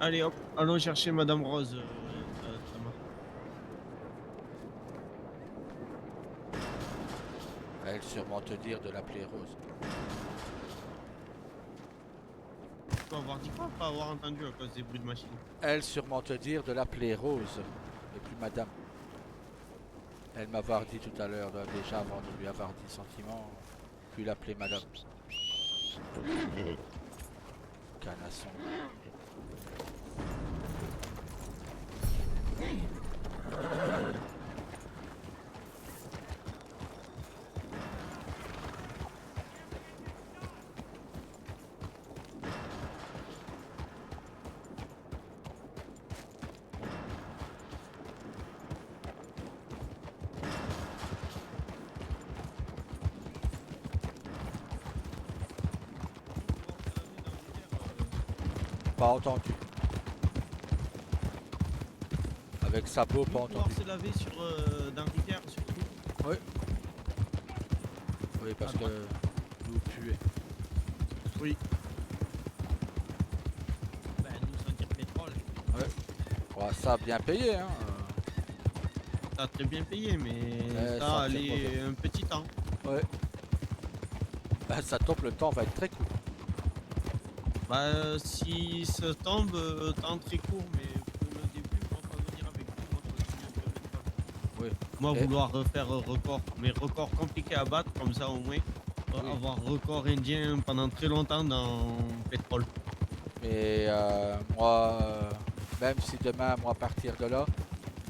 Allez hop, allons chercher Madame Rose, Thomas. Elle sûrement te dire de l'appeler Rose. Tu peux avoir dit quoi? Pas avoir entendu à cause des bruits de machine. Elle sûrement te dire de l'appeler Rose et plus Madame. Elle m'avoir dit tout à l'heure, déjà avant de lui avoir dit sentiment, puis l'appeler Madame. Canasson. Pas entendu. Avec sabot, pas Pouvoir entendu. se laver sur dans la rivière surtout. Oui. Oui, À parce que droite. nous puer. Oui. Ben nous sentir pétrole. Ouais. Ouais, ça a bien payé, hein. Ça a très bien payé, mais Mais ça sentir mauvais. allait un petit temps. Ouais. Bah, ça tombe, le temps va être très court. Bah si ça tombe, temps très court, mais pour le début, moi pas venir avec vous, moi je continue un peu le pétrole. Oui. Moi Et, vouloir refaire record, mais record compliqué à battre, comme ça au moins oui. avoir record indien pendant très longtemps dans pétrole. Mais moi, même si demain, moi, partir de là,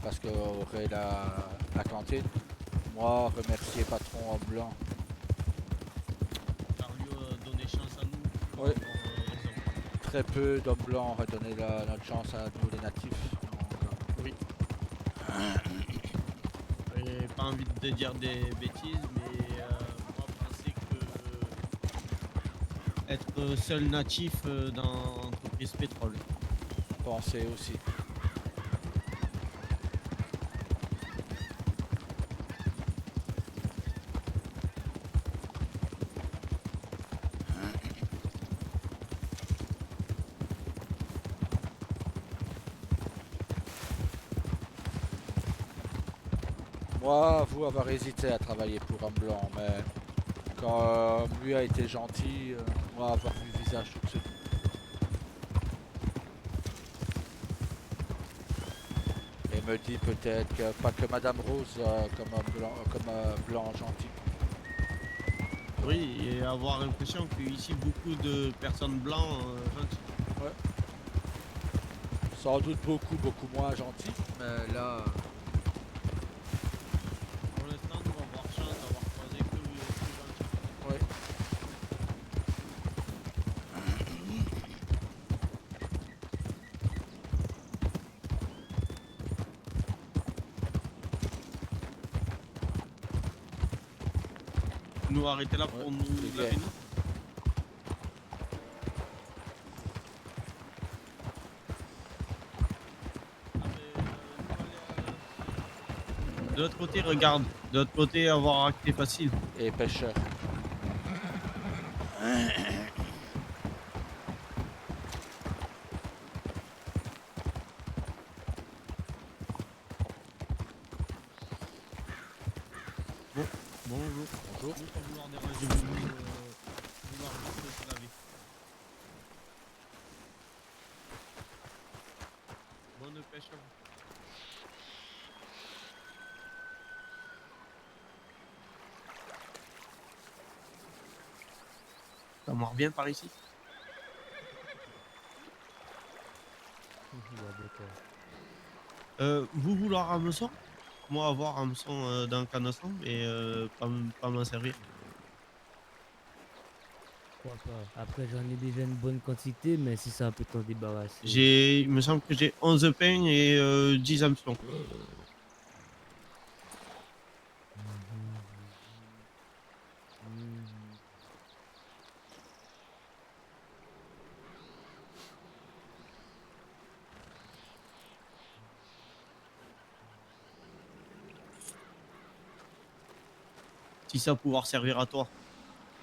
parce qu'on aurait la cantine, moi, remercier patron homme blanc. Car lui donner chance à nous pour Oui. avoir raison. Très peu d'hommes blancs auraient donné notre chance à nous, les natifs. Donc, Oui. J'ai pas envie de dire des bêtises, mais moi penser que être seul natif dans l'entreprise pétrole. penser aussi. Moi, vous avoir hésité à travailler pour homme blanc, mais quand lui a été gentil, moi, avoir vu le visage tout de suite. Et me dit peut-être que pas que Madame Rose comme blanc gentil. Oui, et avoir l'impression qu'ici beaucoup de personnes blancs gentilles. Ouais. Sans doute beaucoup moins gentil, mais là, Pour l'instant, nous va avoir chance d'avoir croisé que gentil. ouais. Nous arrêter là Ouais, pour nous c'est bien. laver nous. Ah, mais, nous aller, de l'autre côté, regarde. De l'autre côté, avoir accès facile. Et pêcheur. Bon, bonjour. Bonjour. Nous pas vouloir déranger, nous vouloir juste se laver. Bonne pêche à vous. Ça marche bien par ici. Vous vouloir hameçon? Moi avoir hameçon dans le canasson, mais pas m'en servir. Pourquoi pas? Après, j'en ai déjà une bonne quantité, mais si ça peut t'en débarrasser. Il me semble que j'ai 11 pains et 10 hameçons. Mhm, mhm. Si ça pouvoir servir à toi,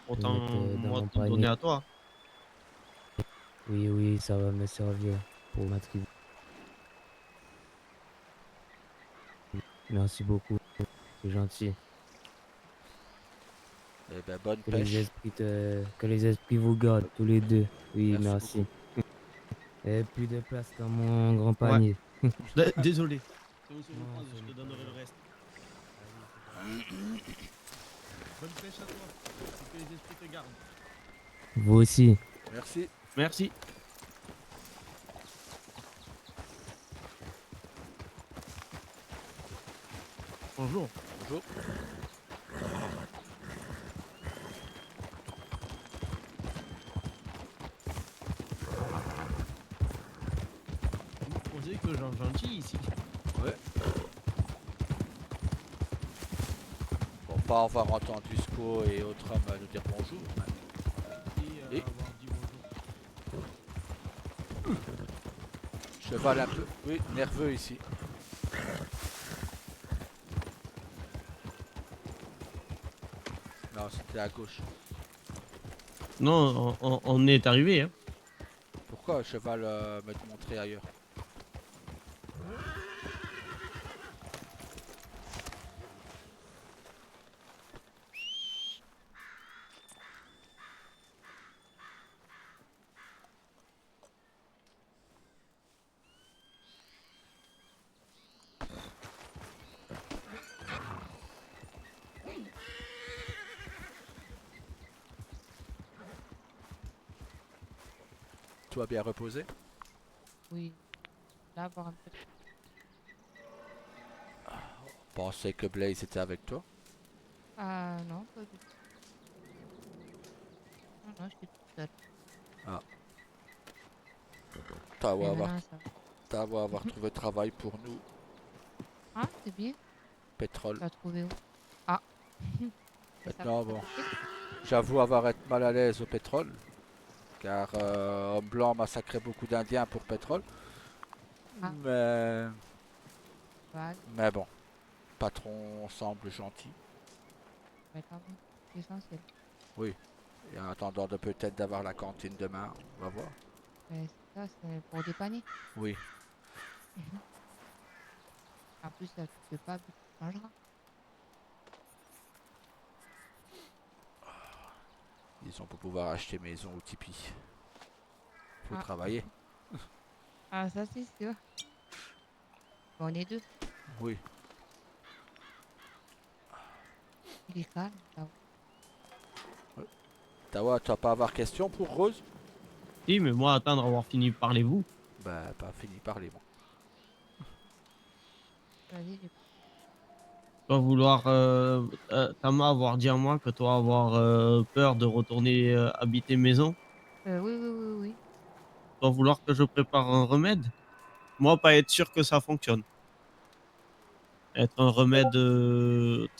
Je vais autant mettre dans moi mon te donner panier. à toi. Oui, oui, ça va me servir. pour m'attribuer. Merci beaucoup, c'est gentil. Eh ben, bonne Que les pêche. esprits que les esprits vous gardent tous les deux. Oui, Merci beaucoup. merci. Et plus de place dans mon grand Ouais. panier. Désolé. Si on se Non, recroise, ce je te n'est pas donnerai le grave. reste. Vas-y, c'est gentil. Bonne pêche à toi. Et que les esprits te gardent. Vous aussi. Merci. Merci. Bonjour. Bonjour. Vous posez que gens gentils ici. Ouais. Bon, pas avoir entendu Sco et autres hommes nous dire bonjour. Et Et avoir dit bonjour. cheval un peu, oui, nerveux ici. Non, c'était à gauche. Non, on est arrivé. Hein. Pourquoi le cheval me montrer ailleurs? Toi bien reposé? Oui, là, voir un peu. Pensais que Blaze était avec toi. Ah non, pas du tout. Non, non, je suis toute seule. Ah, t'as beau Mais avoir, maintenant, ça va. t'as beau avoir trouvé travail pour nous, Ah, c'est bien. pétrole. Tu as trouvé où? Ah, c'est ça Maintenant, que ça bon, fait. j'avoue avoir été mal à l'aise au pétrole, car Homme Blanc massacrait beaucoup d'Indiens pour pétrole. Ah. Mais, Vague, mais bon, patron semble gentil. mais quand même, c'est essentiel. Oui, et en attendant de peut-être d'avoir la cantine demain, on va voir. Mais ça, c'est pour dépanner. Oui, En plus, ça, tu peux pas, tu changeras. ils ont pour pouvoir acheter maison ou Tipeee. Faut Ah. travailler. Ah, ça, c'est sûr. Bon, on est deux. Oui, Il est calme, ça va. Tawa, tu vas pas avoir question pour Rose? Si, mais moi, attendre avoir fini, parlez-vous. Bah, pas fini par les mots. Vas-y, j'ai... Toi vouloir, Tama avoir dit à moi que toi avoir peur de retourner habiter maison. Oui, oui, oui, oui. Toi vouloir que je prépare un remède. Moi, pas être sûr que ça fonctionne. Être un remède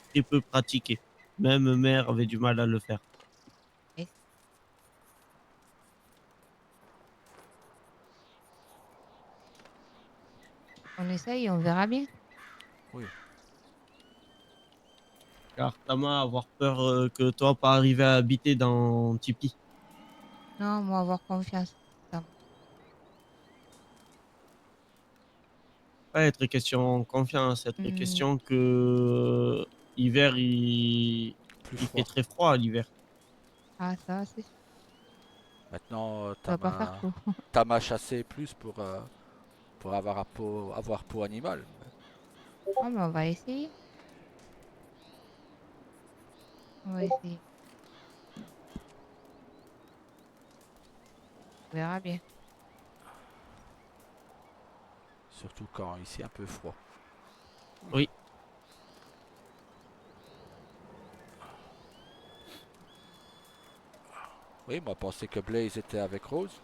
très peu pratiqué. Même mère avait du mal à le faire. Et on essaye, on verra bien. Oui. Car Tama avoir peur que toi pas arriver à habiter dans Tipeee. Non, moi, avoir confiance. Ça va. Pas être question confiance, être Hmm. question que l'hiver Plus il fait froid. très froid l'hiver. Ah, ça, c'est sûr. Maintenant, Ça va pas faire chaud. t'as m'a chassé plus pour avoir peau animale. Ah, mais on va essayer. On va essayer. On verra bien. Surtout quand ici un peu froid. Oui. Oui, moi pensais que Blaze était avec Rose.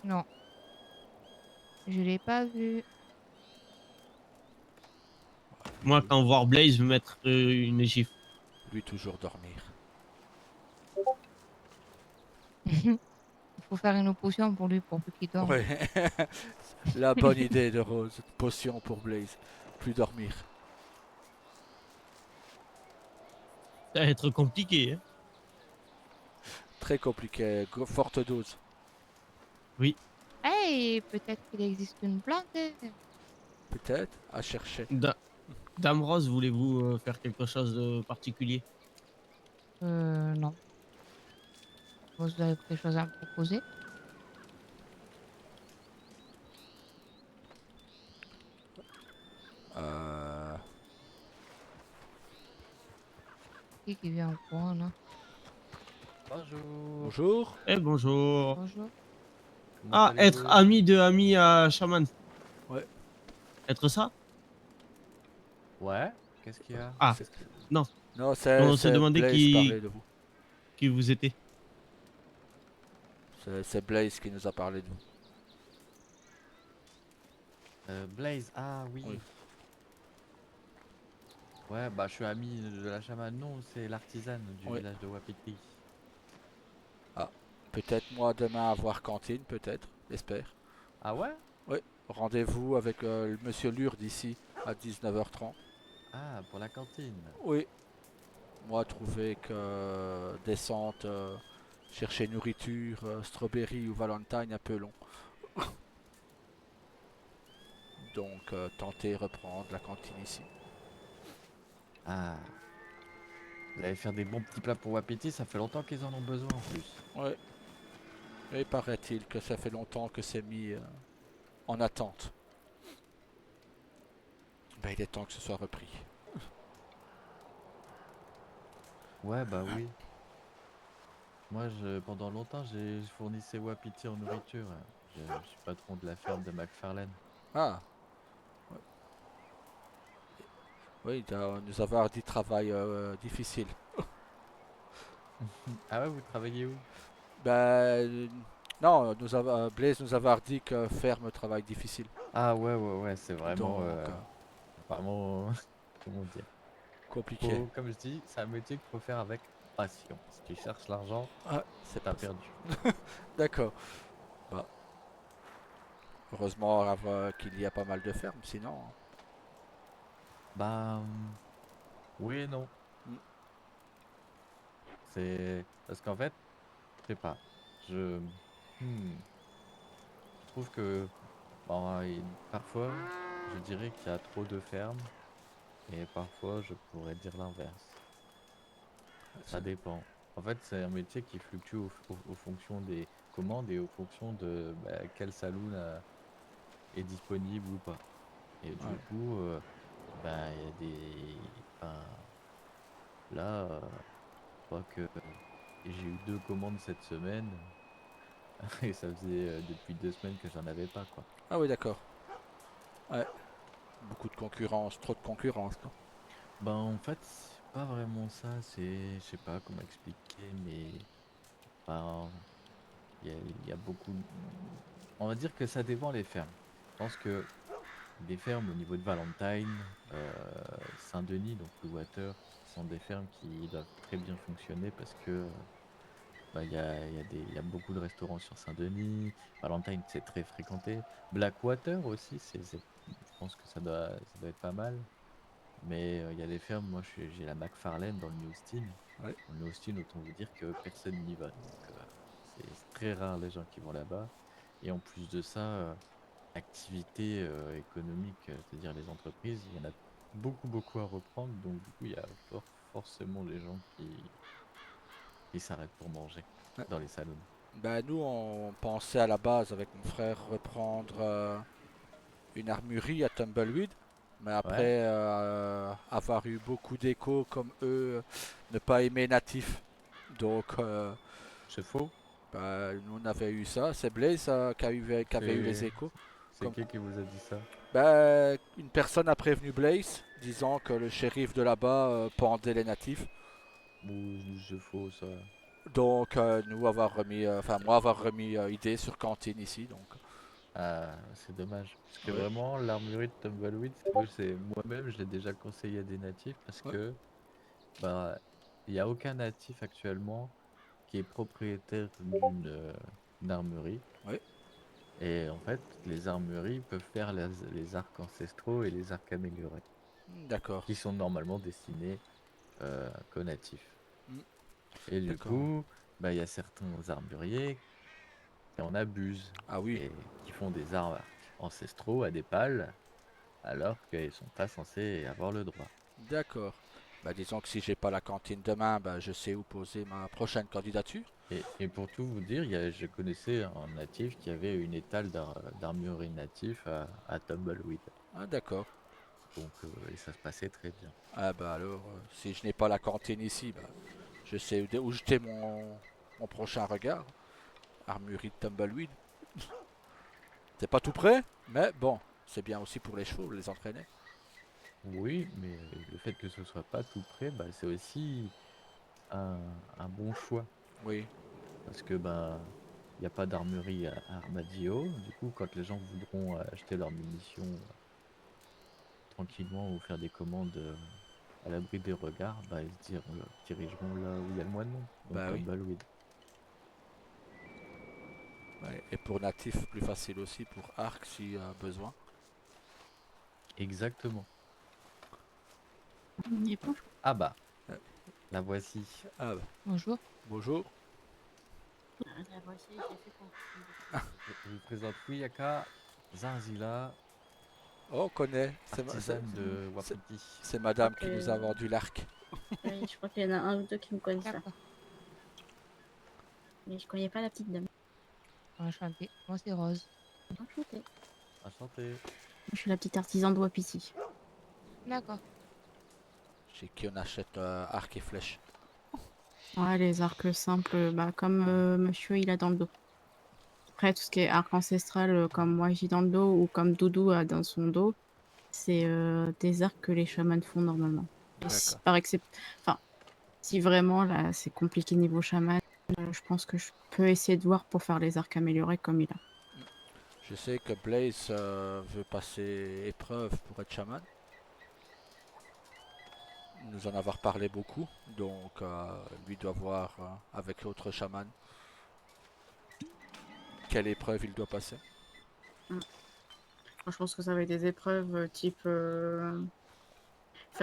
Non, je l'ai pas vu. Moi, quand voir Blaze me mettre une gifle. Lui toujours dormir. Il faut faire une potion pour lui pour plus qu'il dorme. Ouais. La bonne idée de Rose. Potion pour Blaze. Plus dormir. Ça va être compliqué. Hein. Très compliqué. Forte dose. Oui. Hey, peut-être qu'il existe une plante. Peut-être à chercher. Da- Dame Rose, voulez-vous faire quelque chose de particulier? Non. Vous avez quelque chose à me proposer? Euh, Qui vient au coin, là? Bonjour, Bonjour. Eh bonjour. Bonjour. comment Ah, être allez-vous? ami de ami à chaman. Ouais. Être ça? Ouais, qu'est-ce qu'il y a? Ah, c'est- non. Non, On se c'est demandait Blaze parlait de vous. qui vous était. C'est Blaze qui nous a parlé de vous. Blaze, ah oui. Oui. Ouais, bah je suis ami de la chamane. Non, c'est l'artisane du Oui. village de Wapiti. Ah, peut-être moi demain à voir cantine, peut-être, j'espère. Ah ouais? Oui. Rendez-vous avec le monsieur Lurde ici à 19h30. Ah, pour la cantine. Oui. Moi, trouver que descente, chercher nourriture, strawberry ou valentine un peu long. Donc, tenter reprendre la cantine ici. Ah, vous allez faire des bons petits plats pour Wapiti, ça fait longtemps qu'ils en ont besoin en plus. Oui. Et paraît-il que ça fait longtemps que c'est mis en attente. Ben, il est temps que ce soit repris. Ouais, bah oui. Moi, pendant longtemps, j'ai fournissé Wapiti en nourriture. Je suis patron de la ferme de McFarlane. Ah, oui, nous avoir dit travail difficile. Ah ouais, vous travaillez où? Ben, non, Blaise nous avait dit que ferme travail difficile. Ah ouais, c'est vraiment, Donc, vraiment, comment dire? compliqué. Comme je dis, c'est un métier qu'il faut faire avec passion. Si tu cherches l'argent, Ah, c'est t'as pas ça. perdu. D'accord. Bah, heureusement qu'il y a pas mal de fermes, sinon. Bah, oui et non. Hmm. C'est parce qu'en fait, je sais pas. Je, hmm, je trouve que bon, parfois, je dirais qu'il y a trop de fermes et parfois, je pourrais dire l'inverse. Ça dépend. En fait, c'est un métier qui fluctue aux fonctions des commandes et aux fonctions de quel saloon est disponible ou pas. Et du Ouais. coup, ben, il y a des. Enfin, là, je crois que j'ai eu 2 commandes cette semaine et ça faisait depuis 2 semaines que j'en avais pas, quoi. Ah oui, d'accord. Ouais. Beaucoup de concurrence, trop de concurrence, quoi. Ben, en fait, c'est pas vraiment ça, c'est. Je sais pas comment expliquer, mais. Ben, il y a beaucoup. On va dire que ça dépend les fermes. Je pense que des fermes au niveau de Valentine, Saint-Denis, donc Blue Water, sont des fermes qui doivent très bien fonctionner parce que il y a beaucoup de restaurants sur Saint-Denis. Valentine, c'est très fréquenté. Blackwater aussi, je pense que ça doit être pas mal. Mais il y a des fermes, moi j'ai la McFarlane dans le New Austin. Ouais. Dans le New Austin, autant vous dire que personne n'y va. Donc c'est très rare les gens qui vont là-bas. Et en plus de ça, activité économique, c'est-à-dire les entreprises, il y en a beaucoup à reprendre. Donc du coup, il y a forcément des gens qui s'arrêtent pour manger Ouais. dans les salons. Ben, nous, on pensait à la base avec mon frère reprendre une armurerie à Tumbleweed. Mais Ouais, après avoir eu beaucoup d'échos comme eux, ne pas aimer natif. Donc, c'est faux. bah, nous on avait eu ça. C'est Blaze qui avait eu les C'est échos. c'est Comme, qui vous a dit ça? bah, une personne a prévenu Blaze disant que le shérif de là-bas pendait les natifs. Ou c'est faux ça? Donc nous avoir remis, enfin moi avoir remis idée sur cantine ici. Donc, Ah, c'est dommage. Parce que ouais, vraiment, l'armurerie de Tumbleweed, c'est moi-même, je l'ai déjà conseillé à des natifs parce ouais, que bah il n'y a aucun natif actuellement qui est propriétaire d'une armurerie. ouais. Et en fait, les armureries peuvent faire les arcs ancestraux et les arcs améliorés, D'accord. qui sont normalement destinés qu'aux natifs. Hmm, Et du d'accord. coup, bah, il y a certains armuriers qui en abusent Ah oui, et qui font des arts ancestraux à des pales alors qu'ils sont pas censés avoir le droit. d'accord. Bah, disons que si j'ai pas la cantine demain, bah, je sais où poser ma prochaine candidature. Et pour tout vous dire, je connaissais un natif qui avait une étale d'armurerie natif à Tumbleweed. Ah, d'accord. Donc, et ça se passait très bien. Ah bah alors, si je n'ai pas la cantine ici, bah, je sais où jeter mon prochain regard. Armurerie de Tumbleweed. C'est pas tout près, mais bon, c'est bien aussi pour les chevaux, les entraîner. Oui, mais le fait que ce soit pas tout près, bah, c'est aussi un, un bon choix. Oui, Parce que bah, il n'y a pas d'armurerie à Armadillo. Du coup, quand les gens voudront acheter leurs munitions tranquillement ou faire des commandes à l'abri des regards, bah, ils dirigeront là où il y a le moins de monde, donc bah oui. Tumbleweed. Ouais, et pour natif, plus facile aussi pour Arc si besoin. Exactement. Et bonjour. Ah bah, Euh, la voici. Ah bah, Bonjour. bonjour. La voici, j'ai fait pour. Je vous présente Wiyaka Zarzila, Oh, on connaît. artisane de Wapiti. C'est Je crois madame qui nous a que. vendu l'arc. Oui, je crois qu'il y en a un ou deux qui me connaissent pas. D'accord. Mais je connais pas la petite dame. Enchantée. Moi, c'est Rose. Enchantée. Enchanté. Moi, je suis la petite artisane de Wapiti. D'accord. Chez qui on achète arc et flèche. Ouais, les arcs simples, bah, comme monsieur il a dans le dos. Après, tout ce qui est arc ancestral, comme moi j'ai dans le dos ou comme Doudou a dans son dos, c'est des arcs que les chamans font normalement. Et D'accord. par enfin, si vraiment là c'est compliqué niveau chaman, je pense que je peux essayer de voir pour faire les arcs améliorés comme il a. Je sais que Blaze veut passer épreuve pour être chaman. Nous en avoir parlé beaucoup. Donc, lui doit voir avec l'autre chaman quelle épreuve il doit passer. Je pense que ça va être des épreuves type faire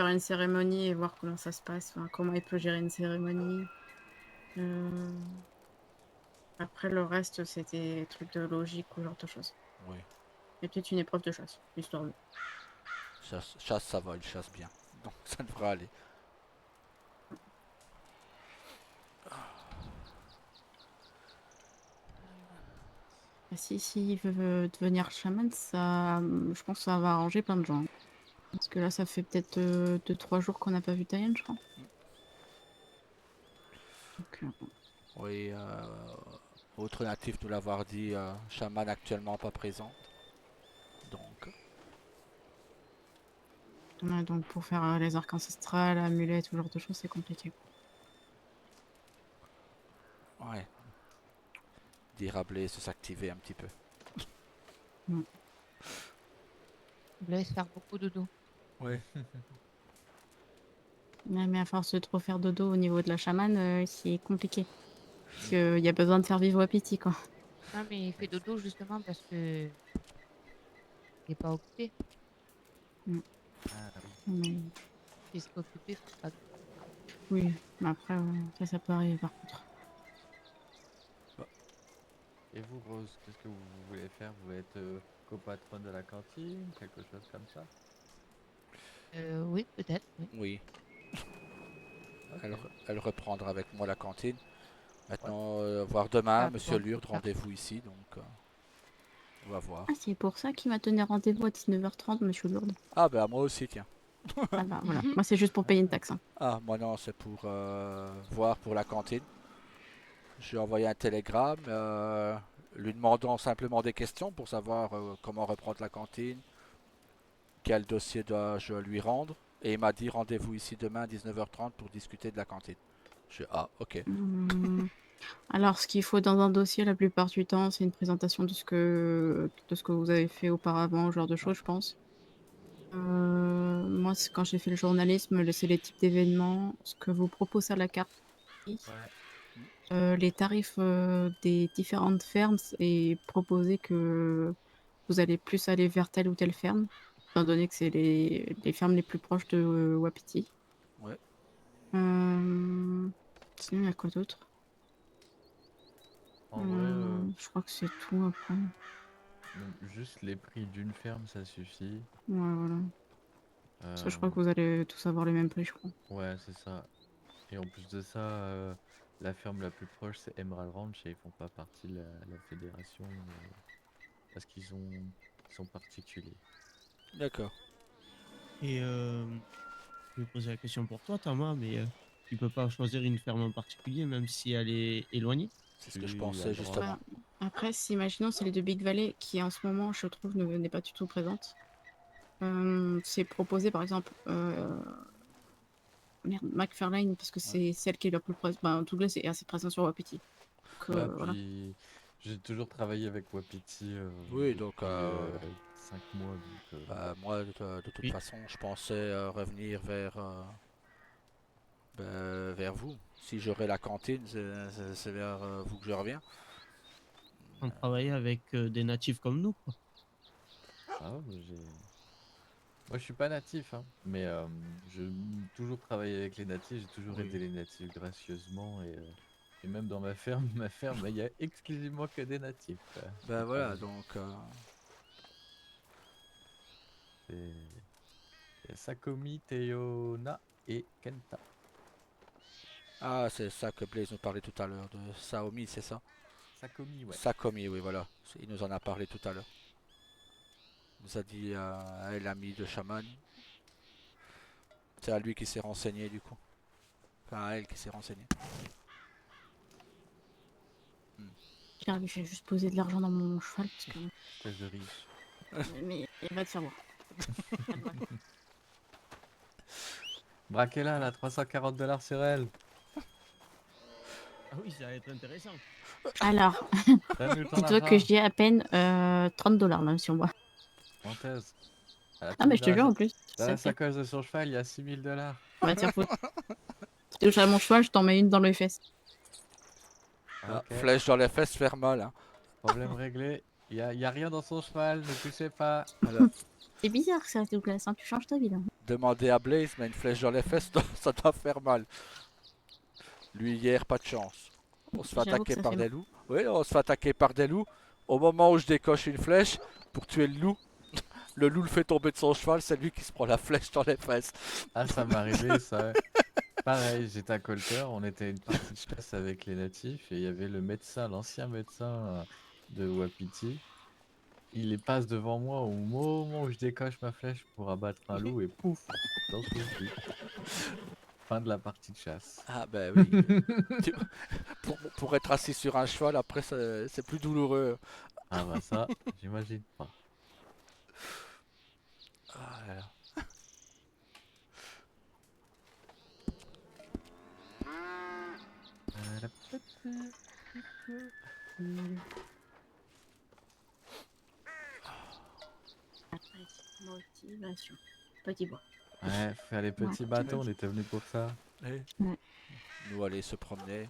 une cérémonie et voir comment ça se passe, enfin, comment il peut gérer une cérémonie. Euh, Après, le reste, c'était des trucs de logique ou genre de choses. Oui. Et peut-être une épreuve de chasse, histoire de. Chasse, ça va, il chasse bien. Donc, ça devrait aller. Si il veut devenir chaman, ça, je pense que ça va arranger plein de gens. Parce que là, ça fait peut-être 2-3 jours qu'on n'a pas vu Taïen, je crois. Donc, Oui, autre natif nous l'avoir dit, chaman actuellement pas présent. Donc, ouais, donc pour faire les arcs ancestrales, amulettes, tout genre de choses, c'est compliqué. ouais. Dire à Blaze de s'activer un petit peu. Je vous laisse faire beaucoup de dos. Oui. Ouais, mais à force de trop faire dodo au niveau de la chamane, c'est compliqué. Parce qu'il y a besoin de faire vivre Wapiti, quoi. Non, mais il fait dodo justement parce que il n'est pas occupé. Mm. Ah oui. Mais S'il serait occupé, il ferait pas dodo. oui, mais après, ça peut arriver par contre. Et vous, Rose, qu'est-ce que vous voulez faire? Vous voulez être copatronne de la cantine, quelque chose comme ça? Oui, peut-être, oui. Oui. Ok. Elle reprendra avec moi la cantine. Ouais. Maintenant, voir demain, Ah, Monsieur bon, Lurde, super. rendez-vous ici. Donc, on va voir. Ah, c'est pour ça qu'il m'a donné rendez-vous à 19h30, monsieur Lourdes. Ah, ben moi aussi, tiens. Ah bah voilà, moi c'est juste pour payer une taxe. Hein. Ah, moi non, c'est pour voir pour la cantine. J'ai envoyé un télégramme lui demandant simplement des questions pour savoir comment reprendre la cantine, quel dossier dois-je lui rendre. Et il m'a dit rendez-vous ici demain à 19h30 pour discuter de la cantine. Je ah, ok. Alors, ce qu'il faut dans un dossier, la plupart du temps, c'est une présentation de ce que vous avez fait auparavant, ce genre de Ouais. choses, je pense. Moi, quand j'ai fait le journalisme, c'est les types d'événements, ce que vous propose à la carte, Ouais. les tarifs des différentes fermes et proposer que vous allez plus aller vers telle ou telle ferme, étant donné que c'est les fermes les plus proches de Wapiti. Ouais. Euh, Sinon, il y a quoi d'autre? En vrai, Je crois que c'est tout après. juste les prix d'une ferme, ça suffit. Ouais, voilà. Parce que je crois Euh, que vous allez tous avoir les mêmes prix, je crois. ouais, c'est ça. Et en plus de ça, la ferme la plus proche, c'est Emerald Ranch et ils font pas partie de la fédération parce ils sont particuliers. D'accord. Et je vais poser la question pour toi, Thomas, mais tu peux pas choisir une ferme en particulier, même si elle est éloignée. C'est ce que je Tu as pensais le droit. justement. Bah, après, si imaginons c'est les deux Big Valley qui en ce moment, je trouve, n'est pas du tout présente. C'est proposé par exemple merde, McFarlane parce que c'est celle qui est la plus présente. Ben, Douglas est assez présent sur Wapiti. Donc Ouais, voilà. puis j'ai toujours travaillé avec Wapiti Oui, donc depuis 5 mois, donc moi, de toute Oui. façon, je pensais revenir vers vous. Si j'aurai la cantine, c'est vers vous que je reviens. On travaille avec des natifs comme nous, quoi. ah, moi je suis pas natif, hein, mais j'ai toujours travaillé avec les natifs, j'ai toujours Oui. aidé les natifs gracieusement et même dans ma ferme, il y a exclusivement que des natifs. Ben qui voilà, travaillent. donc C'est Sakomi, Teona et Kenta. ah, c'est ça que Blaze nous parlait tout à l'heure de Saomi, c'est ça? Sakomi, ouais. Sakomi, oui, voilà. Il nous en a parlé tout à l'heure. Il nous a dit elle l'ami de chaman. C'est à lui qui s'est renseigné du coup. Enfin, à elle qui s'est renseignée. J'arrive, je vais juste poser de l'argent dans mon cheval parce que. Espèce de riche. Mais il va te faire voir. Braquez-la, là, 340 $ sur elle. Ah oui, ça va être intéressant. Alors, Donne-nous ton dis-toi que argent. j'ai à peine 30 $ même sur moi. Menteuse. Ah, mais je te jure en plus. Dans Ça la fait. sacoche de son cheval, il y a 6000 $. Va te faire foutre. Si tu touches à mon cheval, je t'en mets une dans les fesses. Ah, Ok, flèche dans les fesses faire mal. Hein. problème réglé. Y a rien dans son cheval, ne touchez pas. Alors, C'est bizarre ça, Douglas, hein, tu changes ta vie là. demandez à Blaze, mais une flèche dans les fesses, ça doit faire mal. Lui hier, pas de chance. On se fait J'avoue que attaquer ça par fait des mal. loups. Oui, on se fait attaquer par des loups. Au moment où je décoche une flèche pour tuer le loup le fait tomber de son cheval, c'est lui qui se prend la flèche dans les fesses. Ah, ça m'est arrivé, ça. Pareil, j'étais un colteur, on était à une partie de chasse avec les natifs et il y avait le médecin, l'ancien médecin de Wapiti. Il passe devant moi au moment où je décoche ma flèche pour abattre un loup et pouf, dans son cul. Fin de la partie de chasse. Ah ben oui. Tu- pour être assis sur un cheval, après c'est plus douloureux. Ah bah ça, j'imagine pas. Ah là là. Motivation. Petit bois. Ouais, faire les petits bâtons, on était venu pour ça. Eh, Ouais. Nous aller se promener.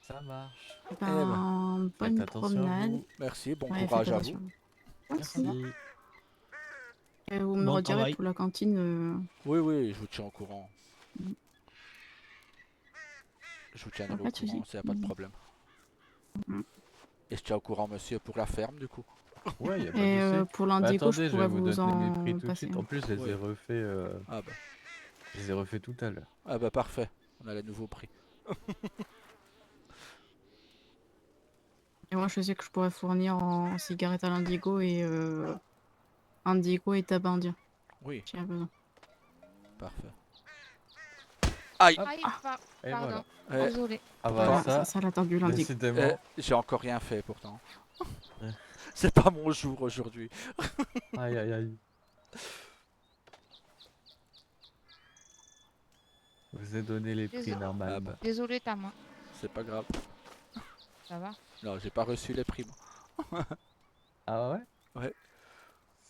Ça marche. Eh ben, Ben, Faites bonne attention à promenade. vous. merci, bon Ouais, courage faites à vous. attention. Merci. Vous me Bon redirez travail. pour la cantine. Oui, oui, je vous tiens au courant. Mm. Je vous tiendrai au Pas de courant, soucis. s'il n'y a pas de problème. Mm. Et je tiens au courant, monsieur, pour la ferme, du coup. Ouais, y a pas Et de souci. pour Bah, l'indigo, je attendez, je vais pourrais vous vous donner mes prix en tout de passer suite. un. En plus, Oui. Ah bah, je les ai refaits tout à l'heure. ah bah parfait. On a les nouveaux prix. Et moi, je sais que je pourrais fournir en cigarette à l'indigo et indigo et tabac indien. Oui, J'ai besoin. parfait. Aïe. Hop. Aïe, Et pardon. Eh, Désolé. Ah Voilà, bah ça, ça l'a tendu l'indigo. décidément. J'ai encore rien fait, pourtant. Ouais. C'est pas mon jour aujourd'hui. Aïe aïe aïe. Je vous ai donné les prix Désolé. normalement. Ah bah, Désolé, ta main. c'est pas grave. Ça va? Non, j'ai pas reçu les prix, moi. Ah ouais? Ouais.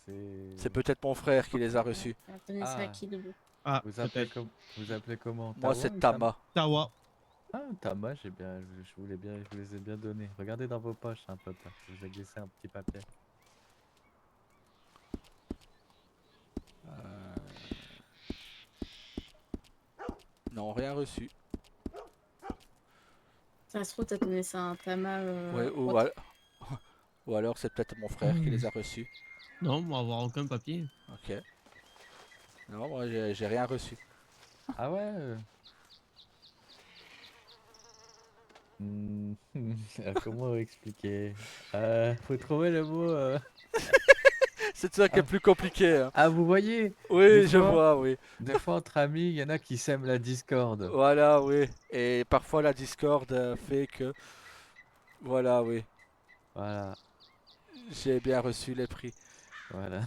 C'est... C'est peut-être mon frère qui les a reçus. Attendez, Ah. c'est à qui de vous? Ah, Vous appelez, peut-être. vous appelez comment? Moi, Tawa c'est ou Tama. Tawa. Ah, Tama, j'ai bien, je voulais bien, je vous les ai bien donnés. Regardez dans vos poches, hein, papa. Je vous ai glissé un petit papier. Non, rien reçu. Ça se trouve, t'as donné ça à un Tama Ouais, autre. ou alors c'est peut-être mon frère qui les a reçus. Non, moi, avoir aucun papier. Ok. Non, moi j'ai rien reçu. Ah ouais. Hmm, comment expliquer? Faut trouver le mot. C'est ça qui est Ah, plus compliqué, hein. ah, vous voyez, Oui, je vois, oui. des fois entre amis, il y en a qui sèment la discorde. Voilà, oui. Et parfois la Discord fait que... Voilà, oui. Voilà, J'ai bien reçu les prix. voilà.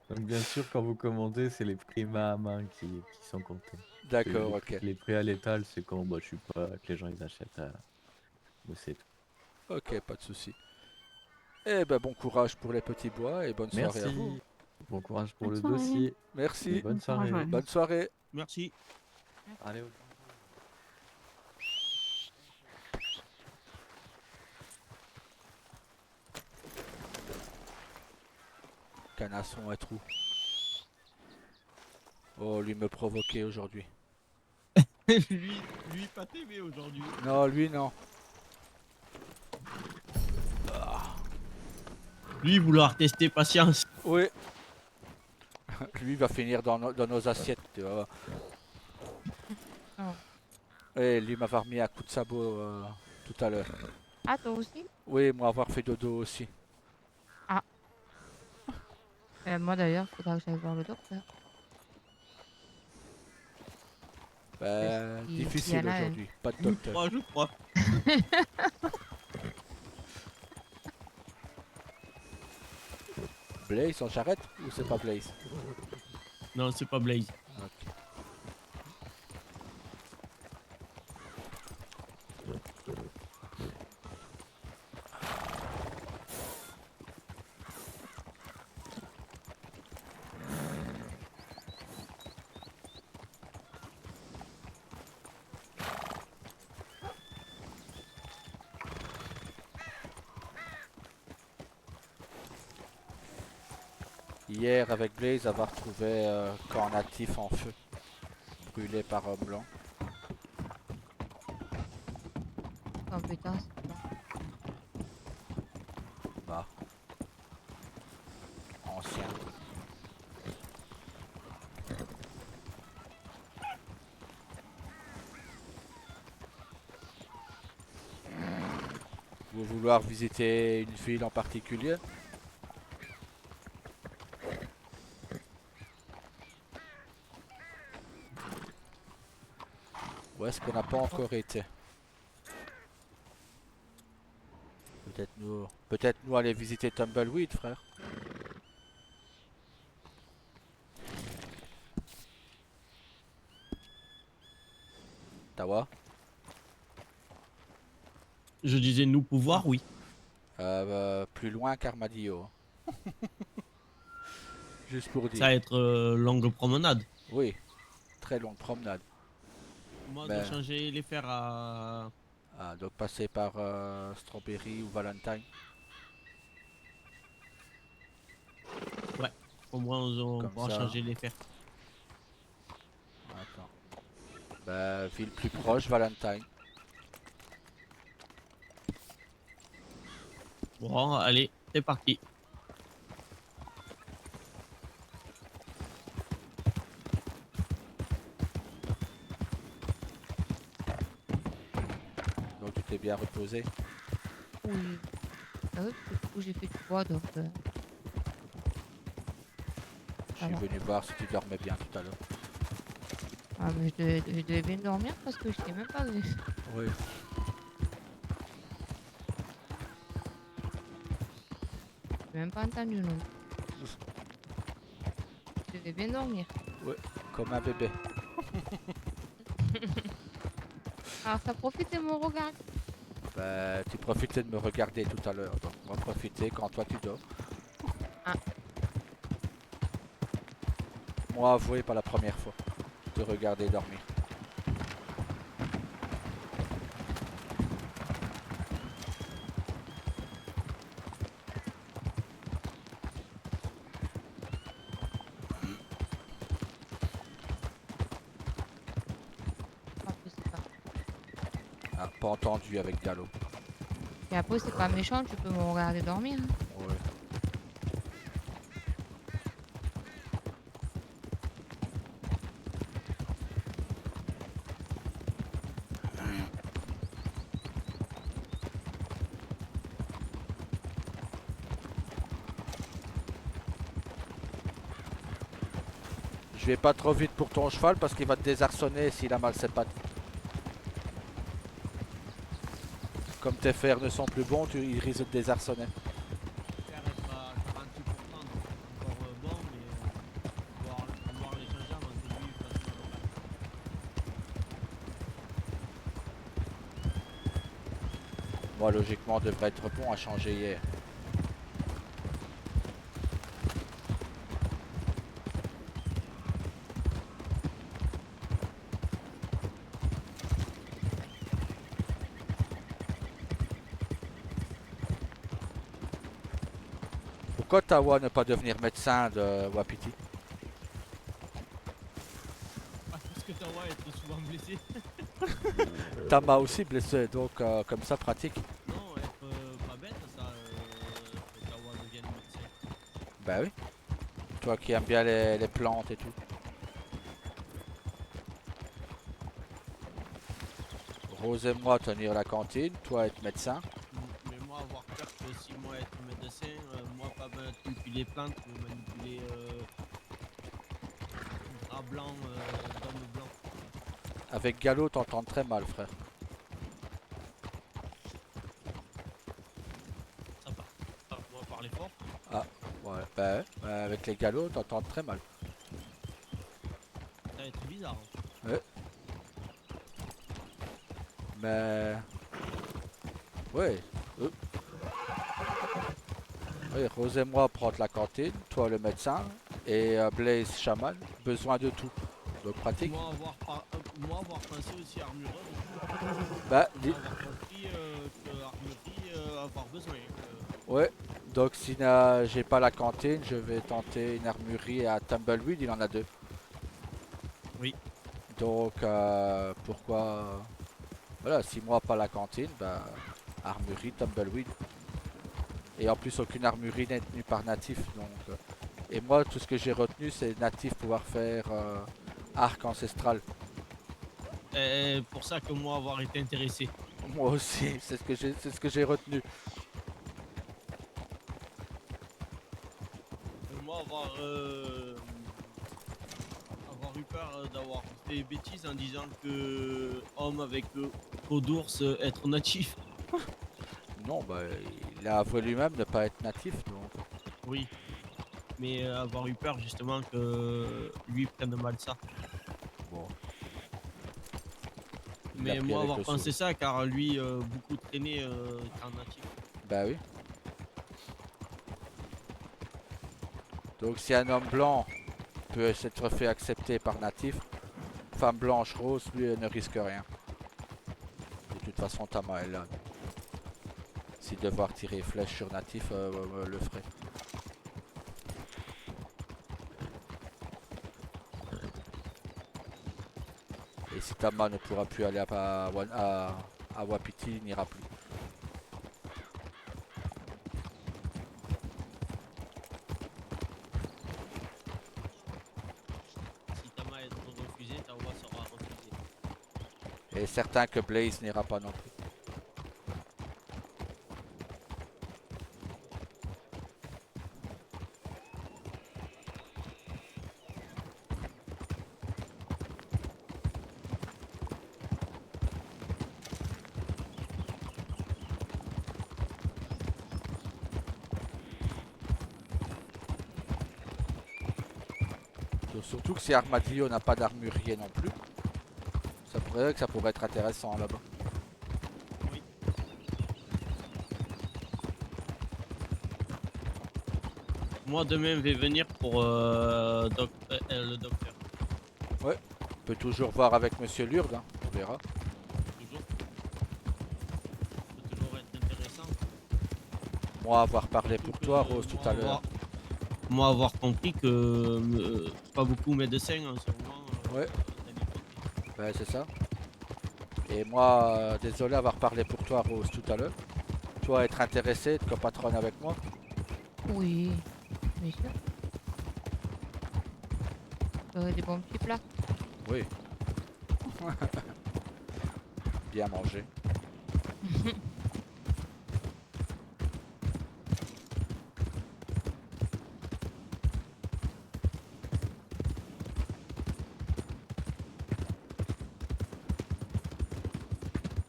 Donc bien sûr, quand vous commandez, c'est les prix main à main qui sont comptés. D'accord, ok. Les prix à l'étal, c'est quand bah, je suis pas que les gens ils achètent. Mais c'est tout. Ok, pas de souci. Eh ben bon courage pour les petits bois et bonne soirée à vous. Merci. Bon courage pour Bonne le soirée. dossier et Merci. bonne Bon courage, soirée. ouais. Bonne soirée. Merci. Allez. Canasson à trou. Oh, lui me provoquer aujourd'hui. lui, pas t'aimer aujourd'hui. Non, lui non. Lui, vouloir tester patience. Oui. Lui va finir dans nos assiettes, tu vois. Oh. Et lui m'avoir mis un coup de sabot tout à l'heure. Ah, toi aussi? Oui, moi avoir fait dodo aussi. Moi d'ailleurs, faudra que j'aille voir le docteur. Ben, S'il y difficile en a un. aujourd'hui, pas de Je docteur. crois, je crois. Blaze, on s'arrête ou c'est pas Blaze? Non, c'est pas Blaze. Ok. Hier avec Blaze, avoir trouvé camp natif en feu, brûlé par homme blanc. Oh putain, c'est bon. Bah, ancien. Vous vouloir visiter une ville en particulier? Où est-ce qu'on n'a pas encore été? Peut-être nous aller visiter Tumbleweed, frère. Tawa? Je disais nous pouvoir, oui. Plus loin qu'Armadillo. Hein. Juste pour Ça dire. va être longue promenade. Oui, très longue promenade. Moi, de Ben, changer les fers à... donc passer par Strawberry ou Valentine. Ouais, au moins on Comme pourra ça. changer les fers. Attends. Ben, ville plus proche, Valentine. Bon, allez, c'est parti. Donc tu t'es bien reposé. Oui. Ah oui, parce que du coup, j'ai fait du bois donc. Je suis venu voir si tu dormais bien tout à l'heure. Ah, mais je devais bien dormir parce que je t'ai même pas vu. Oui. J'ai même pas entendu non. Je devais bien dormir. Comme un bébé. Alors ça profite de mon regard. Ben, tu profitais de me regarder tout à l'heure. Donc on va profiter quand toi tu dors. Ah. Moi avoué pas la première fois. Te regarder dormir. Ah, je sais pas. pas entendu avec Gallo. Et après, c'est pas méchant, tu peux me regarder dormir. Hein. Ouais. Je vais pas trop vite pour ton cheval parce qu'il va te désarçonner s'il a mal ses pattes. Comme tes fers ne sont plus bons, il risque de te désarçonner. Faire être à 48%, donc encore bon, mais voir les changer avant que lui fasse mal. Moi, logiquement, devrait être bon à changer hier. Pourquoi Tawa ne pas devenir médecin de Wapiti? Ah, parce que Tawa est trop souvent blessé. Tama aussi blessé, donc comme ça pratique. Non, être pas bête, ça, que Tawa devienne médecin. Bah oui. Toi qui aimes bien les plantes et tout. Rose et moi tenir la cantine, toi être médecin. Mais moi, avoir peur que si moi être médecin, moi pas manipuler les plantes, mais manipuler drap blanc, d'homme blanc. Avec Gallo, t'entends très mal, frère. Ça part. Alors, moi, parler fort. Ouais, bah, avec les Gallos, t'entends très mal. Ça va être bizarre. Hein. Mais... Ouais. Oui, Rose et moi prendre la cantine, toi le médecin, et Blaze chaman, besoin de tout. Donc pratique. Moi, avoir pensé aussi à armureur. Bah, Avoir compris que armurerie, avoir besoin. ouais. Donc si j'ai pas la cantine, je vais tenter une armurerie à Tumbleweed, il en a 2. Oui. Donc pourquoi... Voilà, si moi pas la cantine, bah armurerie Tumbleweed. Et en plus aucune armurerie n'est tenue par natif. Donc, et moi tout ce que j'ai retenu c'est natif pouvoir faire arc ancestral. Et pour ça que moi avoir été intéressé. Moi aussi, c'est ce que j'ai retenu. Moi avoir eu peur d'avoir fait des bêtises en disant que homme avec peau d'ours être natif. Non, bah il a avoué lui-même ne pas être natif. Donc. Oui. Mais avoir eu peur justement que lui prenne mal ça. Bon. Mais moi avoir pensé ça car lui beaucoup traîné en natif. Bah oui. Donc si un homme blanc peut s'être fait accepter par natif, femme blanche rose, lui ne risque rien. De toute façon Tama est là. Si devoir tirer flèche sur natif le ferait. Et si Tama ne pourra plus aller à Wapiti, il n'ira plus. Si Tama est refusé, Tawa sera refusé. Et certain que Blaze n'ira pas non plus. Surtout que si Armadillo n'a pas d'armurier non plus, ça pourrait être intéressant là-bas. Oui. Moi demain je vais venir pour le docteur. Ouais, on peut toujours voir avec Monsieur Lourdes, hein, on verra. Toujours. Ça peut toujours être intéressant. Moi avoir parlé pour toi Rose tout à l'heure. Moi avoir compris que pas beaucoup médecins en ce moment. Ouais. Ouais, c'est ça. Et moi, désolé d'avoir parlé pour toi, Rose, tout à l'heure. Toi, être intéressé de copatronne avec moi? Oui, bien sûr. J'aurais des bons petits plats. Oui. Bien manger.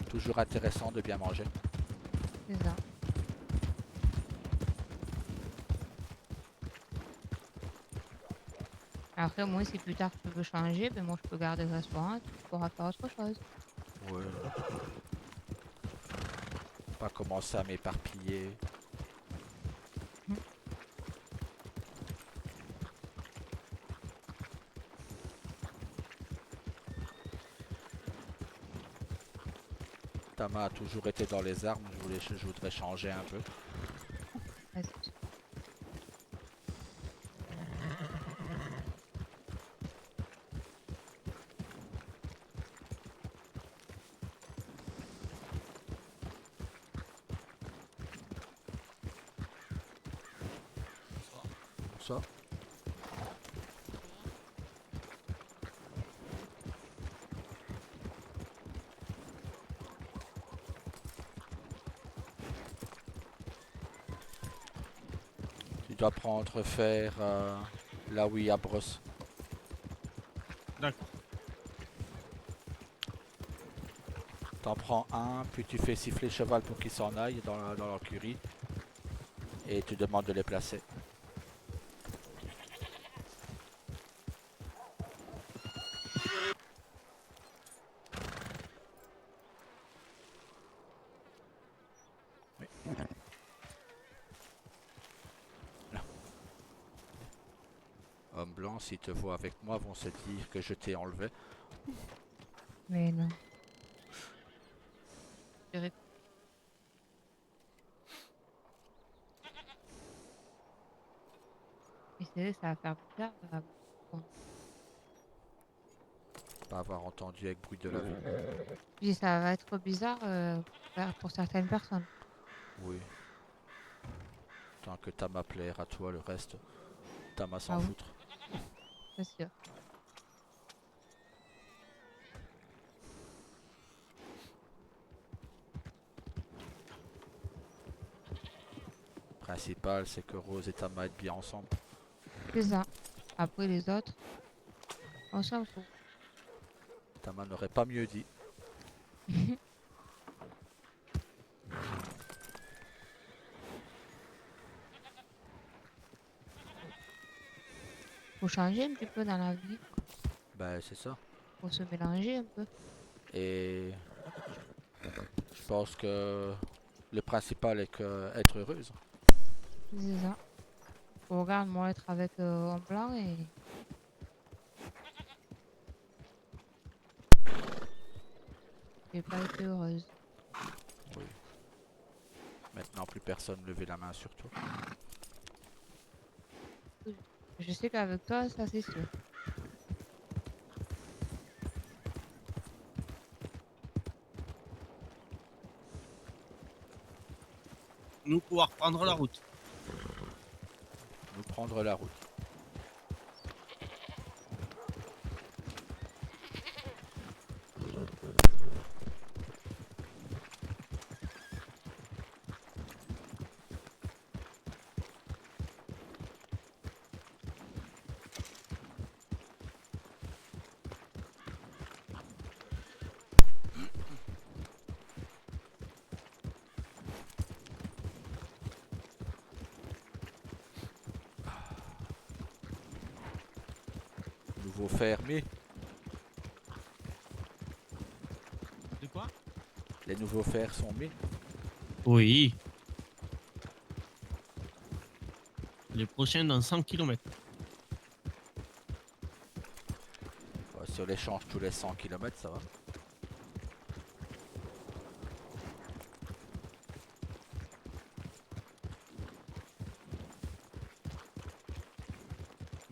Toujours intéressant de bien manger. C'est ça. Après, moi, si plus tard tu veux changer, ben moi, je peux garder le restaurant. Tu pourras faire autre chose. Ouais. Pas commencer à m'éparpiller. Mhm. Tama a toujours été dans les armes, je voudrais changer un peu. Ouais, c'est sûr. Ça. Tu dois prendre fer là où il y a brosse. D'accord. T'en prends un, puis tu fais siffler cheval pour qu'il s'en aille dans l'écurie. Et tu demandes de les placer. Oui. Là. Hommes blancs, s'ils te voient avec moi, vont se dire que je t'ai enlevé. Mais non. Je dirais- Mais c'est vrai, ça va faire bizarre. Bon. Pas avoir entendu avec bruit de la vie. Puis ça va être bizarre pour certaines personnes. Oui. Tant que Tama plaire à toi, le reste, Tama s'en Ah oui, foutre. c'est sûr. Principal, c'est que Rose et Tama être bien ensemble. C'est ça. Après les autres, on s'en fout. Tama n'aurait pas mieux dit. Faut changer un petit peu dans la vie. Ben, c'est ça. Faut se mélanger un peu. Et je pense que le principal est que être heureuse. C'est ça. Regarde, moi, être avec en blanc et j'ai pas été heureuse. Oui. Maintenant, plus personne lever la main sur toi. Je sais qu'avec toi, ça c'est sûr. Nous pouvoir prendre la route. Nous prendre la route. Nouveau fermé. De quoi? Les nouveaux fers sont mis. Oui. Les prochains dans 100 km. Si on les change tous les 100 km, ça va.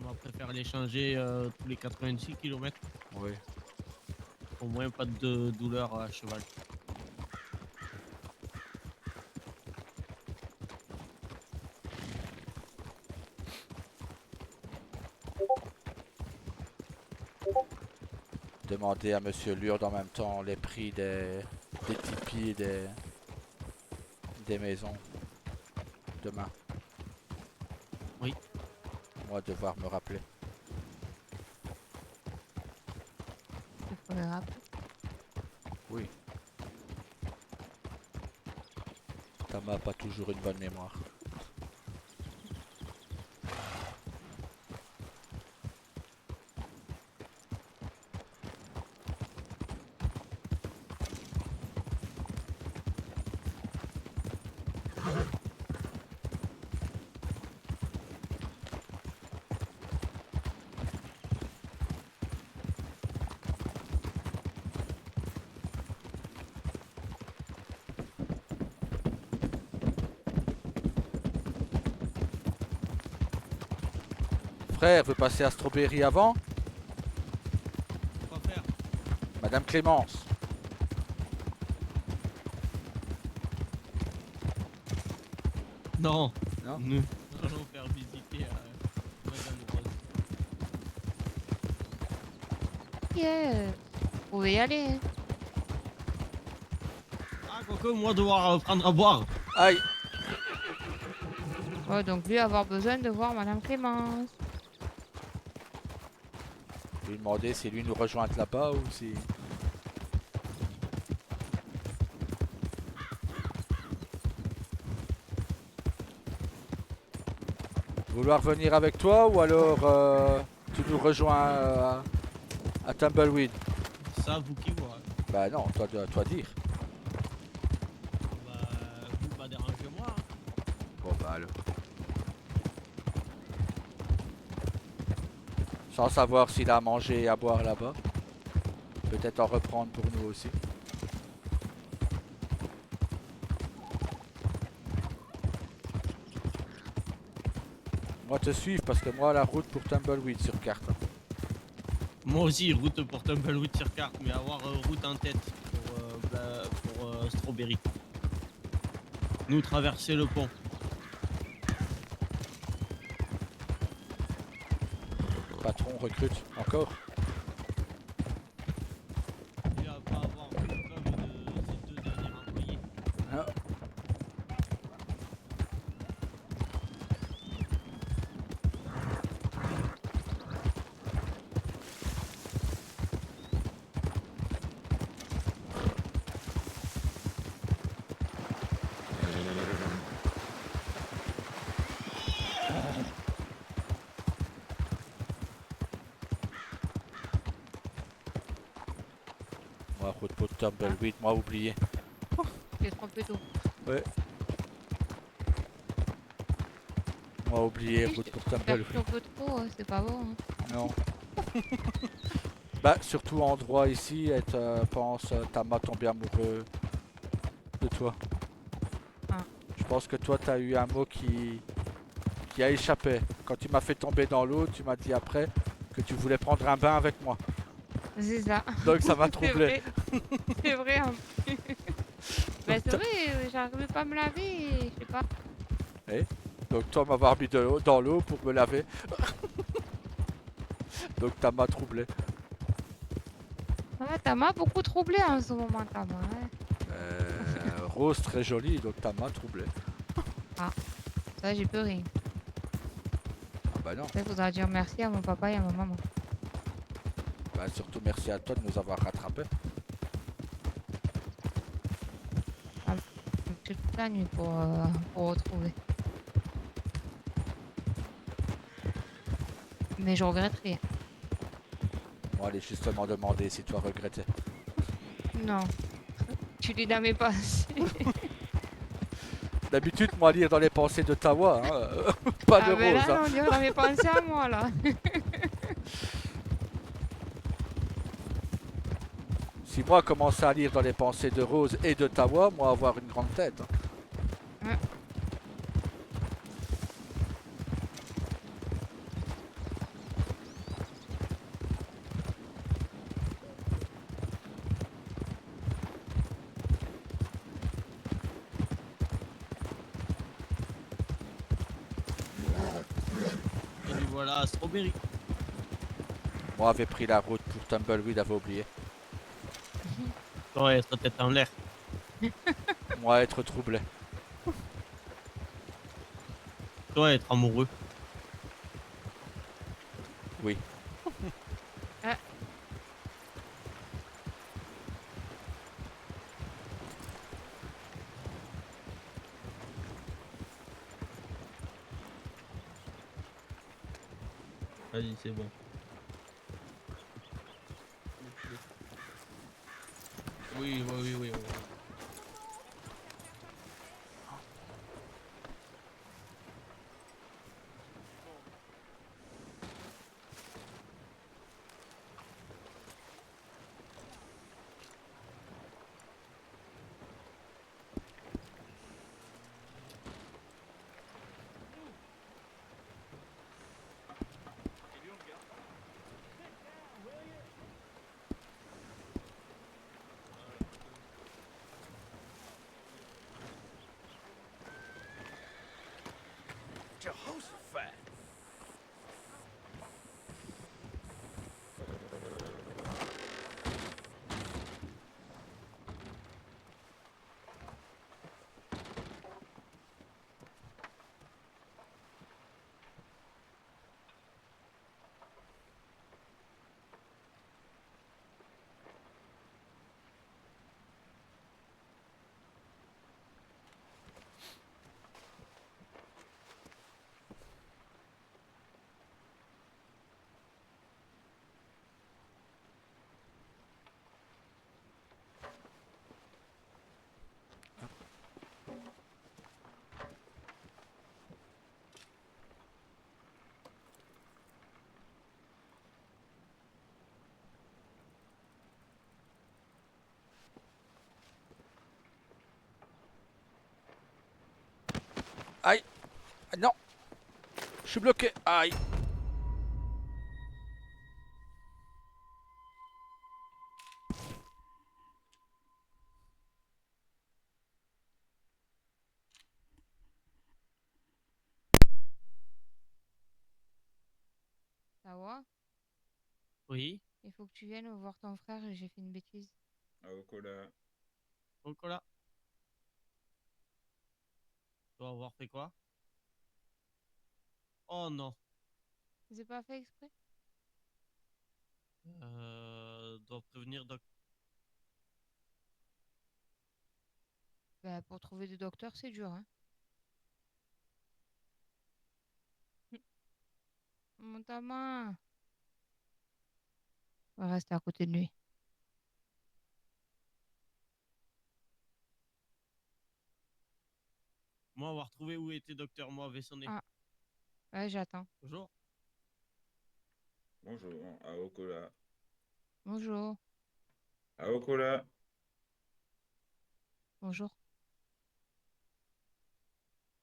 On va préférer les changer tous les 86 km. Oui. Au moins pas de douleur à cheval. Demandez à Monsieur Lurde en même temps les prix des tipis et des maisons. Demain. Oui. Moi devoir me rappeler. Il faut le rappeler. Oui. Tama a pas toujours une bonne mémoire. Frère veut passer à Strawberry avant? Quoi faire? Madame Clémence. Non. Non. Nous allons faire visiter à Madame Rose. Yeah. Vous pouvez y aller. Hein. Ah, quoique, moi devoir prendre à boire. Aïe. Ouais, donc lui avoir besoin de voir Madame Clémence. Je lui demander si lui nous rejoint là-bas ou si... Vouloir venir avec toi ou alors tu nous rejoins à Tumbleweed? Ça, vous qui voit. Bah non, toi dire. Bah, vous pas déranger moi. Hein. Bon bah alors. Sans savoir s'il a à manger et à boire là-bas. Peut-être en reprendre pour nous aussi. Moi te suivre parce que moi la route pour Tumbleweed sur carte. Moi aussi, route pour Tumbleweed sur carte, mais avoir route en tête pour Strawberry. Nous traverser le pont. Patron recrute encore. Il va pas avoir comme de ces deux derniers employés. Ah. Moi route pour Tumbleweed, moi oublié. J'ai trompé tout. Moi oublié Oui, route pour Faire Tumbleweed. un peu trop, c'est pas bon. Hein. Non. Bah surtout endroit ici, et pense Tama tombé amoureux de toi. Ah. Je pense que toi t'as eu un mot qui a échappé. Quand tu m'as fait tomber dans l'eau, tu m'as dit après que tu voulais prendre un bain avec moi. C'est ça. Donc ça m'a C'est troublé. vrai. C'est vrai. Hein. Bah, c'est vrai, j'arrivais pas à me laver. Je sais pas. Donc toi m'avoir mis de l'eau dans l'eau pour me laver. Donc Tama troublé. Ouais, Tama beaucoup troublé en ce moment, Tama. Ouais. Rose très jolie, donc Tama troublé. Ça, j'ai plus rien. Ah bah non. Il faudra dire merci à mon papa et à ma maman. Bah surtout merci à toi de nous avoir rattrapés. J'ai toute la nuit pour retrouver. Mais je regrette rien. Moi allez justement demander si toi regrettais. Non. Tu lis dans mes pensées. D'habitude moi lire dans les pensées de Tawa, hein, pas de mais là, Rose. Hein. non, on dirait dans mes pensées à moi, là. Si moi commençais à lire dans les pensées de Rose et de Tawa, moi avoir une grande tête. Hein. voilà, Strawberry. Moi, avait pris la route pour Tumbleweed, avait oublié. Ouais, sa tête en l'air. Moi, être troublé. Toi, être amoureux. Oui. Ah, Vas-y, c'est bon. Oui, oui, oui, oui, oui. Aïe. Ah, non. Je suis bloqué. Aïe. Tawa, Oui, il faut que tu viennes voir ton frère, j'ai fait une bêtise. Aokola. Nicolas. Tu vas avoir fait quoi? Oh non. C'est pas fait exprès? Dois prévenir Doc. Bah, pour trouver des docteurs, c'est dur, hein. Mon ta main. On va rester à côté de lui. Moi, avoir trouvé où était Docteur Moi avait sonné. Ah, ouais, j'attends. Bonjour. Bonjour, Aokola. Bonjour. Aokola. Bonjour.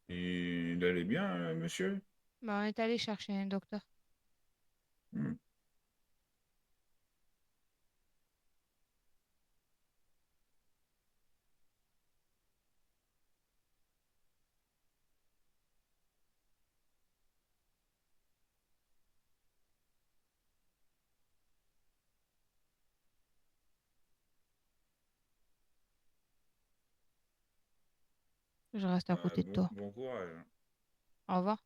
Il allait bien, monsieur? Bah, on est allé chercher un docteur. Hmm. Je reste à côté de toi. Bon courage. Au revoir.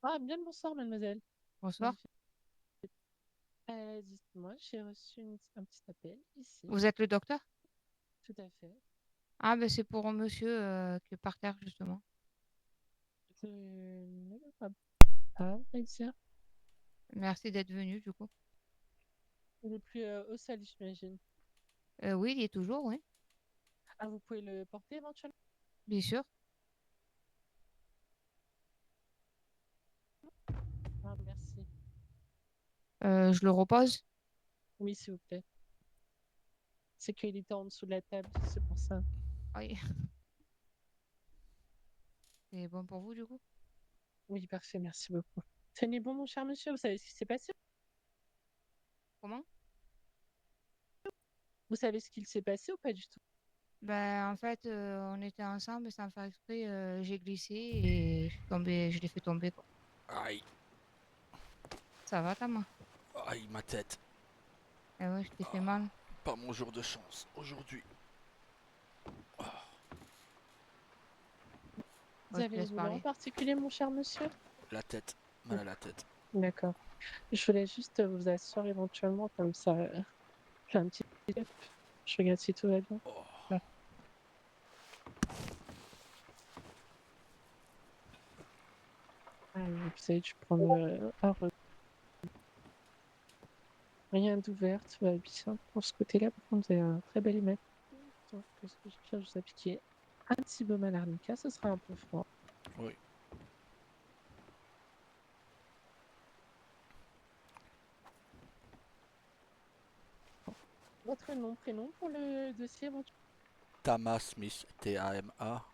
Ah, bien le bonsoir, mademoiselle. Bonsoir. Dites-moi, j'ai reçu un petit appel ici. Vous êtes le docteur? Tout à fait. Ah, ben c'est pour un monsieur qui est par terre, justement. Je ne le vois pas, on va dire. Merci d'être venu, du coup. Il est plus au sol, j'imagine. Oui, il y est toujours, oui. Ah, vous pouvez le porter éventuellement? Bien sûr. Ah, merci. Je le repose. Oui, s'il vous plaît. C'est qu'il était en dessous de la table, c'est pour ça. Oui. C'est bon pour vous, du coup? Oui, parfait, merci beaucoup. Tenez bon, mon cher monsieur, vous savez ce qui s'est passé? Comment? Vous savez ce qu'il s'est passé ou pas du tout? Ben, en fait, on était ensemble, sans faire exprès, j'ai glissé et je l'ai fait tomber, quoi. Aïe, Ça va, ta main? aïe, ma tête. Eh ouais, je t'ai fait mal. Pas mon jour de chance aujourd'hui. Vous Ouais, je te avez une laisse douleur en parler. particulier, mon cher monsieur? La tête, mal à la tête. D'accord. Je voulais juste vous assurer éventuellement, comme ça, j'ai un petit step. Je regarde si tout va bien. Oh, Ah. Ah, vous avez dû prendre rien d'ouvert, tout va bien. Pour ce côté-là, par contre, vous avez un très bel image. Donc, ce que je vais faire, vous appliquer un petit baume à l'arnica, ce sera un peu froid. oui. Votre nom, prénom pour le dossier éventuellement? Tama Smith, T-A-M-A,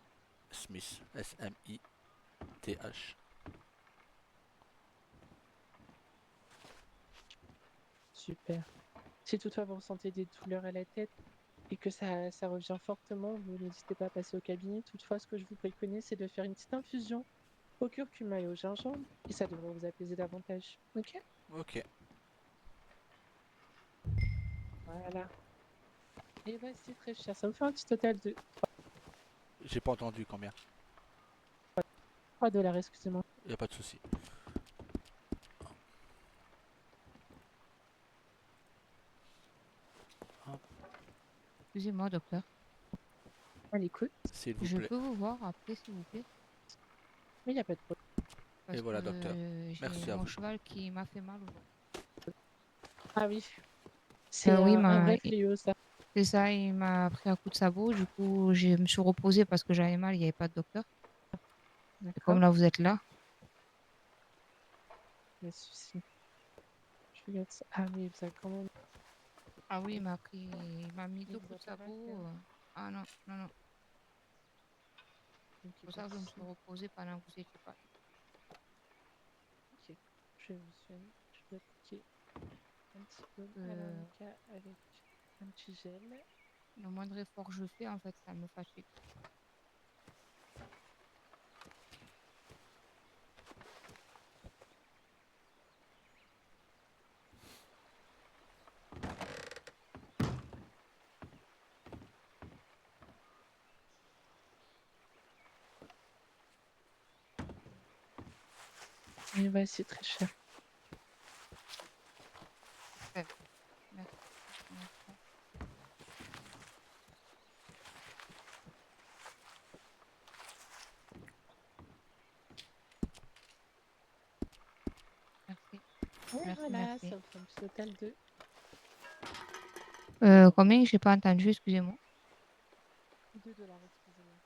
Smith, S-M-I-T-H. Super. Si toutefois vous ressentez des douleurs à la tête et que ça revient fortement, vous n'hésitez pas à passer au cabinet. Toutefois, ce que je vous préconise, c'est de faire une petite infusion au curcuma et au gingembre et ça devrait vous apaiser davantage. Ok? Ok. Voilà. Et bah, c'est très cher. Ça vous fait un petit total de J'ai pas entendu combien. 3 $, excusez-moi. Y a pas de souci. Excusez-moi, docteur. À l'écoute. S'il vous Je plaît. peux vous voir après, s'il vous plaît? Mais il n'y a pas de problème. Parce voilà, que docteur. Merci j'ai à mon vous. cheval qui m'a fait mal aujourd'hui. Ah oui. C'est Oui, un vrai fléau, ça. c'est ça, il m'a pris un coup de sabot. Du coup, je me suis reposée parce que j'avais mal, il n'y avait pas de docteur. Et D'accord. comme là, vous êtes là. Pas de souci. Je regarde ça. Ah oui, vous avez quand même. Ah oui, il m'a mis Il 2 vous a coups de pas mal sabot. fait, hein. Ah non, non, non. Ok, C'est pour pas ça de que je me suis souci. reposée pendant que vous étiez pas là. Ok. Je vais vous soigner. Je vais appliquer un petit peu à Euh, l'arnica avec un petit gel. le moindre effort que je fais, en fait, ça me fatigue. Et bah, c'est très cher. Merci. Merci. Merci. Et Merci, voilà, merci. ça vous fait un petit total de Combien? J'ai pas entendu, excusez-moi. 2 $, excusez-moi.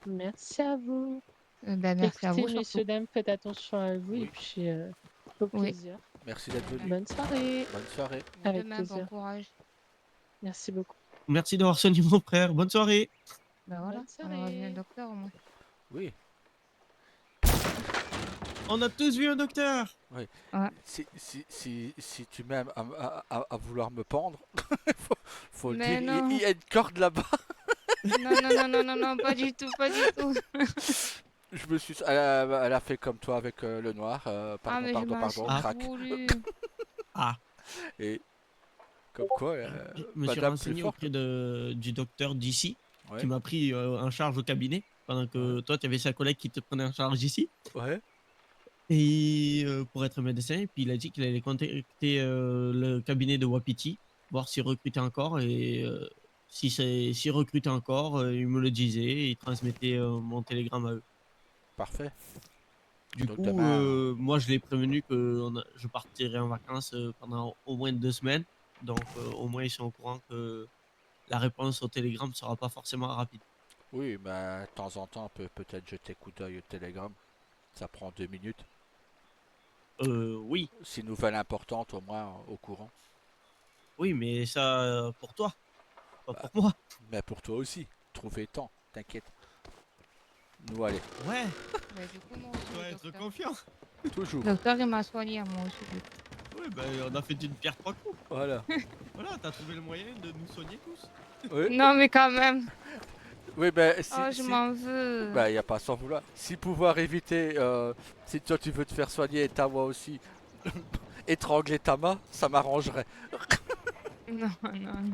Merci à vous. Merci à Écoutez, vous, surtout. messieurs, dames, faites attention à vous et Oui. puis au Oui. plaisir. Merci d'être venu. Bonne soirée. Bonne soirée. Avec Demain, bon plaisir. courage. Merci beaucoup. Merci d'avoir soigné mon frère. Bonne soirée. Ben voilà, Bonne on aura vu un soirée. docteur au moins. Oui. On a tous vu un docteur. Oui. Ouais. Si tu m'aimes à vouloir me pendre, faut le Mais dire. non. Il y a une corde là-bas. Non, non, non, non, non, non, pas du tout, pas du tout. Je me suis. Elle a fait comme toi avec le noir. Ah, Pardon, mais je pardon, m'en pardon, suis Ah. crac. voulu. Ah, Et comme quoi, je me suis madame plus renseigné forte. auprès du docteur d'ici, Ouais, qui m'a pris en charge au cabinet, pendant que toi, tu avais sa collègue qui te prenait en charge ici. ouais. Et pour être médecin, et puis il a dit qu'il allait contacter le cabinet de Wapiti, voir s'il recrutait encore, et s'il recrutait encore, il me le disait, il transmettait mon télégramme à eux. Parfait. Du Donc coup, demain, moi je l'ai prévenu que je partirai en vacances pendant au moins 2 semaines, donc au moins ils sont au courant que la réponse au télégramme sera pas forcément rapide. oui, mais de temps en temps, on peut peut-être jeter coup d'œil au télégramme. Ça prend 2 minutes. Oui, Si nouvelle importante, au moins au courant. oui, mais ça pour toi, pas Bah, pour moi. mais pour toi aussi. Trouver temps, t'inquiète. Nous, allez. Ouais, Bah, du coup, moi aussi, tu dois le être docteur. confiant. Toujours. Le docteur, il m'a soigné, moi aussi. Du coup. Oui, ben on a fait d'une pierre trois coups. Voilà. Voilà, t'as trouvé le moyen de nous soigner tous. Oui, Non, mais quand même. oui, ben si, Oh, je m'en veux. bah, y a pas sans vouloir. Si pouvoir éviter, si toi tu veux te faire soigner et Tawa aussi, étrangler Tama, ça m'arrangerait. Non, non.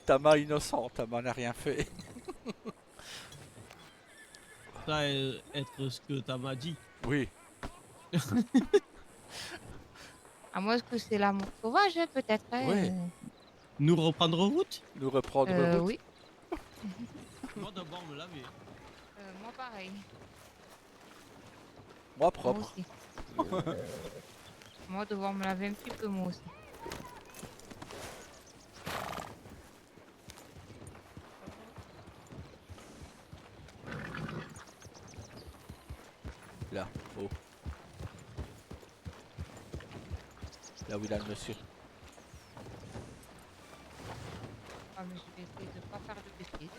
Tama innocent, Tama n'a rien fait. Ça, être ce que t'as m'a dit. Oui, À moins que c'est l'amour sauvage, hein, peut-être. oui, Nous reprendre route. nous reprendre route. Oui. Moi d'abord me laver. Moi, pareil. Moi Moi propre. aussi. Moi, devoir me laver un petit peu, moi aussi. Là, oh. Là où il a le monsieur. Ah, mais je vais essayer de ne pas faire de bêtises.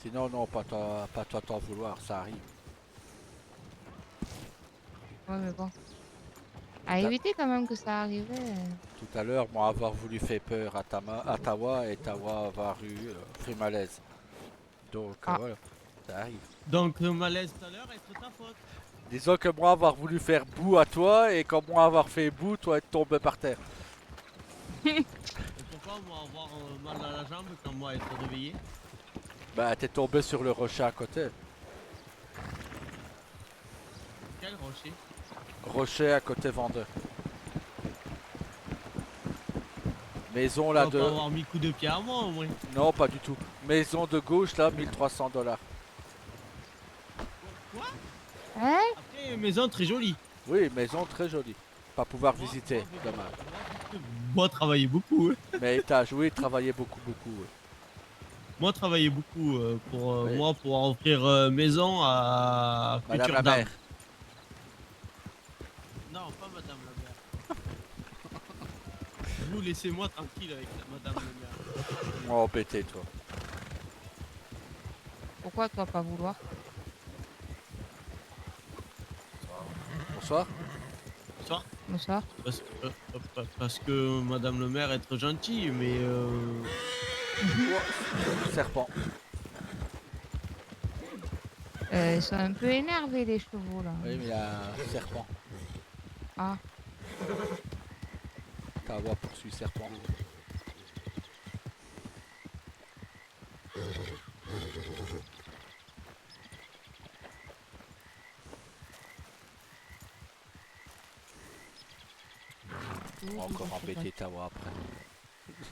Sinon, non, pas toi t'en vouloir, ça arrive. Ouais, mais bon. À T'as- éviter quand même que ça arrivait. Tout à l'heure, moi avoir voulu faire peur à Tawa et Tawa avoir fait malaise. Donc Ah. voilà, ça arrive. Donc le malaise tout à l'heure être ta faute. Disons que moi avoir voulu faire boue à toi et comme moi avoir fait boue, toi être tombé par terre. Et pourquoi moi avoir mal à la jambe quand moi être réveillé? Bah t'es tombé sur le rocher à côté. Quel rocher? Rocher à côté vendeur. Maison On là va de... pas avoir mis coup de pied à moi au moins. Non pas du tout. Maison de gauche là, 1300 $. Quoi? Hein? Après maison très jolie. Oui, maison très jolie. Pas pouvoir visiter, dommage. Moi travailler beaucoup. Mais étage, oui, travaillé beaucoup. Ouais. Moi travailler beaucoup pour Oui. moi pouvoir offrir maison à Madame future la dame. maire. Non, pas madame la mère. Vous laissez-moi tranquille avec madame la mère. Moi embêté toi. Pourquoi toi pas vouloir? Bonsoir. Bonsoir. Bonsoir. Parce que madame le maire est très gentille, mais Serpent. Ils sont un peu énervés les chevaux là. Oui, mais il y a un serpent. Ah. Tawa poursuit serpent. On va encore embêter Tawa après. De toute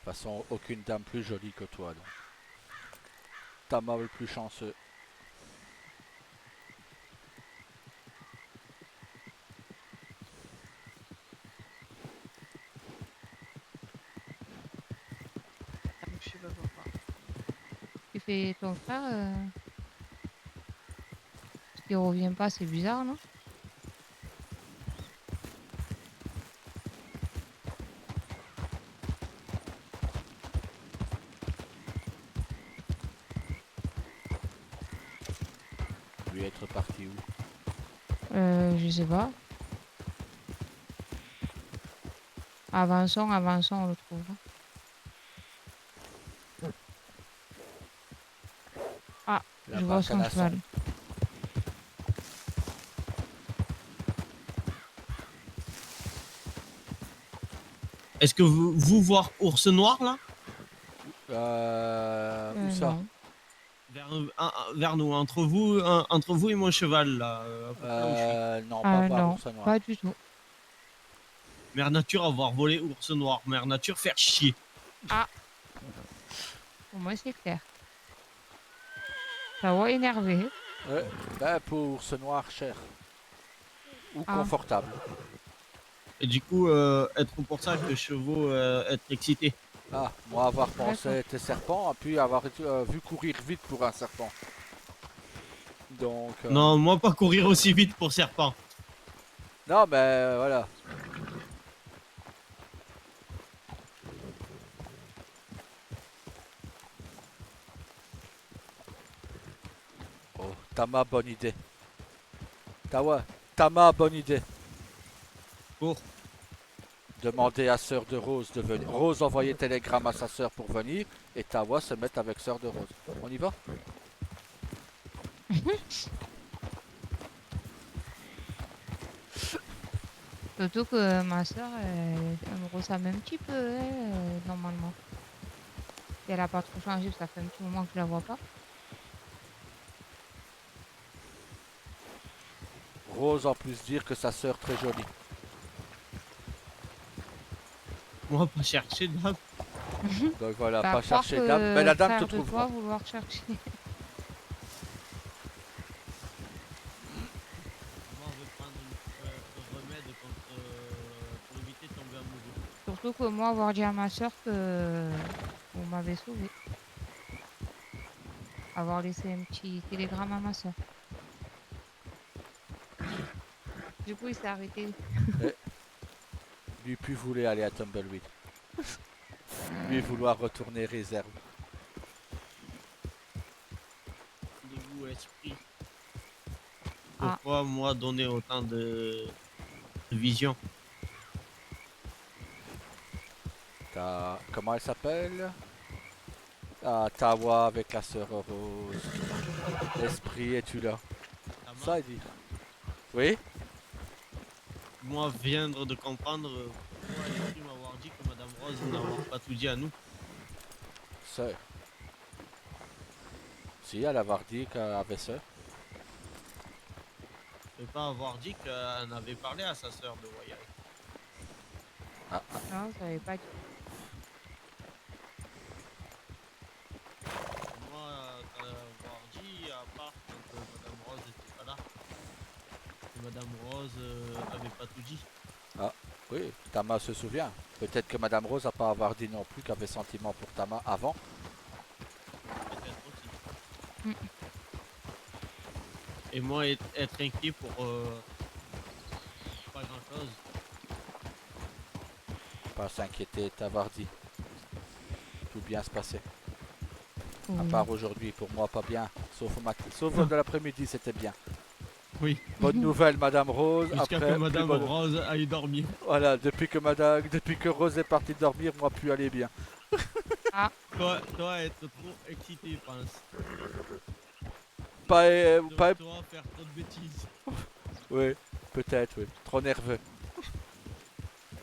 façon, aucune dame plus jolie que toi, donc. Tama le plus chanceux. Je sais pas pourquoi. Tu fais ton frère, parce qu'il revient pas, c'est bizarre, non? Lui être parti où? Je sais pas. Avançons, avançons, on le trouvera. Ah, je Là-bas, vois son Canasson. cheval. Est-ce que vous voir ours noir là? Où ça? Non. Vers nous, entre vous et mon cheval là, à peu près là où je suis. Non, pas voir Non, ours noir. pas du tout. Mère Nature avoir volé ours noir. Mère Nature faire chier. Ah, pour moi c'est clair. Ça va énerver. Ouais, ben pour ours noir cher. Ou Ah. confortable. Et du coup, être pour ça que chevaux être excités. Ah, moi avoir pensé D'accord. être serpent, et puis avoir vu courir vite pour un serpent. Donc... Non, moi pas courir aussi vite pour serpent. Non, mais voilà. Oh, Tama, bonne idée. Tama, bonne idée. Pour Demander à sœur de Rose de venir. Rose envoyer télégramme à sa sœur pour venir et Tawa se mettre avec sœur de Rose. On y va? Surtout que ma soeur, elle me ressemble un petit peu, normalement. Et elle a pas trop changé, ça fait un petit moment que je la vois pas. Rose en plus dire que sa sœur très jolie. moi pas chercher de dame. Donc voilà, Bah, pas croire chercher que dame. Mais la dame frère te de trouvera. toi vouloir chercher. Moi, on veut prendre un remède contre pour éviter de tomber amoureux. Surtout que moi, avoir dit à ma soeur que vous m'avez sauvé. Avoir laissé un petit télégramme à ma soeur. Du coup, il s'est arrêté. Lui puis voulait aller à Tumbleweed. Lui vouloir retourner réserve. De vous, esprit. Ah. Pourquoi moi donner autant de vision? Comment elle s'appelle? Ah, Tawa avec la sœur Rose. L'esprit, es-tu là? Ça, il dit. Oui? Moi, viendre de comprendre pourquoi l'esprit m'avoir dit que Madame Rose n'avoir pas tout dit à nous. Sœur. Si, elle avait dit qu'elle avait sœur. Et pas avoir dit qu'elle avait parlé à sa sœur de voyage. Non, ça n'avait pas dit. Moi, avoir dit, à part quand Madame Rose était pas là, que Madame Rose avait pas tout dit. Oui, Tama se souvient. Peut-être que Madame Rose n'a pas avoir dit non plus qu'elle avait sentiment pour Tama avant. Peut-être aussi. Mm. Et moi, être inquiet pour pas grand chose. Pas s'inquiéter, t'avoir dit. Tout bien se passer. À Oui. part aujourd'hui, pour moi, pas bien. Sauf de l'après-midi, c'était bien. Oui. Bonne nouvelle, Madame Rose. Jusqu'à Après, que plus Madame bonne- Rose aille dormir. Voilà, depuis que Rose est partie dormir, moi, plus aller bien. Toi, être trop excité, je pense. Pas... Toi, faire trop de bêtises. Oui, peut-être, oui. Trop nerveux.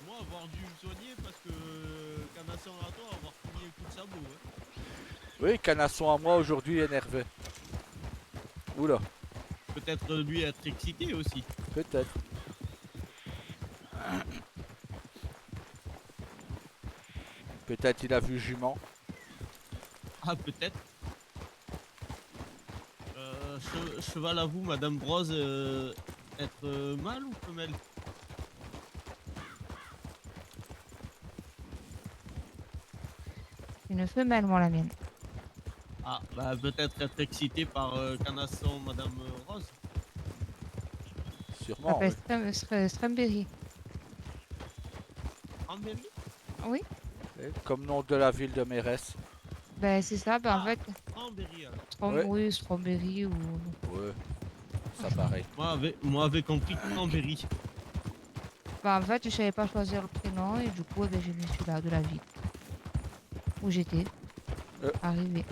Moi, avoir dû me soigner parce que Canasson à toi, avoir fini un coup de sabot. Hein. Oui, Canasson à moi aujourd'hui est nerveux. Oula, Peut-être lui être excité aussi. peut-être. Peut-être il a vu jument. Ah, peut-être. Cheval à vous, Madame Brosse, être mâle ou femelle? Une femelle, moi, la mienne. Ah, bah peut-être être excité par Canasson, Madame Rose. Ça Sûrement, s'appelle oui. Strawberry. Cranberry? Oui, Et comme nom de la ville de Mérès. ben c'est ça. Ben en Ah, fait, Cranberry alors. Ouais. Strawberry ou. Ouais, ça pareil. Moi avait compris Cranberry. Ben en fait, je savais pas choisir le prénom et du coup, ben, j'ai mis celui-là de la ville où j'étais arrivée.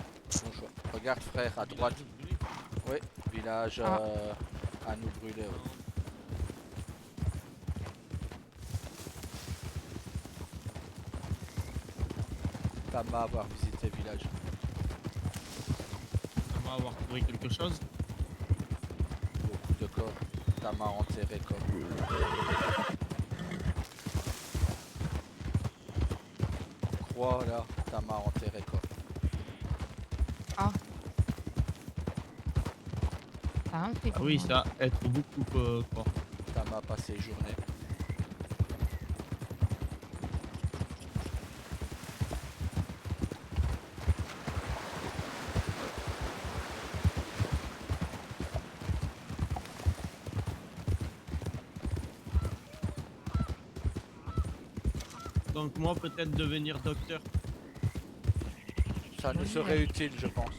Bon choix. Regarde frère, à droite. Oui, village Ah. à nous brûler. Ouais. Tama avoir visité le village. On va avoir trouvé quelque chose. Beaucoup de corps. Tama enterré corps. Croix là, Tama enterré corps. Ah. Ça en fait Ah oui, du ça, être beaucoup quoi. Tama passé journée. Donc moi peut-être devenir docteur. Ça nous Oui, serait ouais. utile, je pense.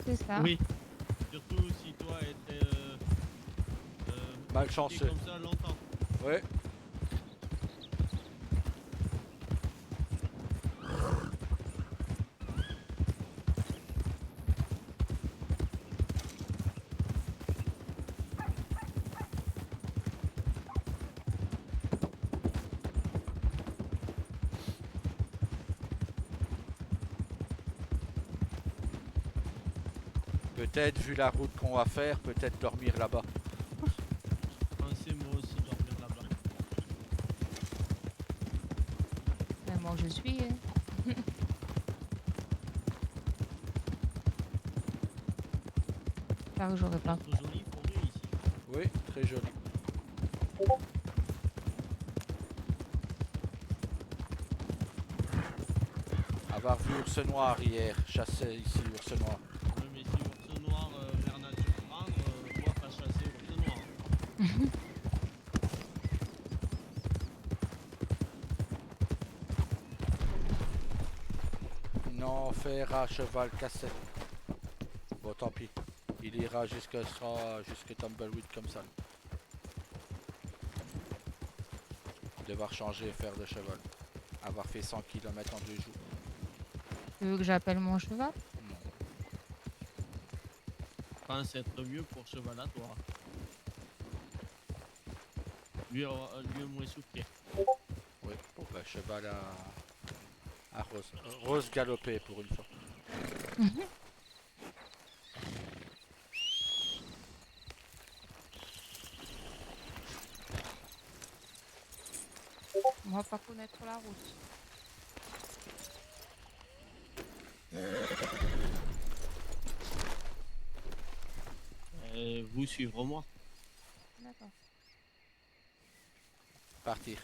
C'est ça. Oui. Surtout si toi étais Malchanceux. comme ça longtemps. Ouais. Peut-être, vu la route qu'on va faire, peut-être dormir là-bas. Pensez moi aussi dormir là-bas. Ben, moi, je suis. Hein. J'espère que j'aurai pas. Trop jolie forêt ici. Oui, très joli. Avoir vu ours noir hier, chasser ici ours noir. Ouais, mais si ours noir, mère nature prendre, moi pas chasser ours noir. Non, faire à cheval cassé. Bon, tant pis. Il ira jusque Tumbleweed comme ça. Devoir changer et faire de cheval. Avoir fait 100 km en 2 jours. Tu veux que j'appelle mon cheval? Non. Je pense être mieux pour cheval à toi. Lui moins souffrir. Oui, bon, bah, cheval à Rose. Rose galopée pour une fois. On va pas connaître la route. Vous suivre moi. D'accord. Partir.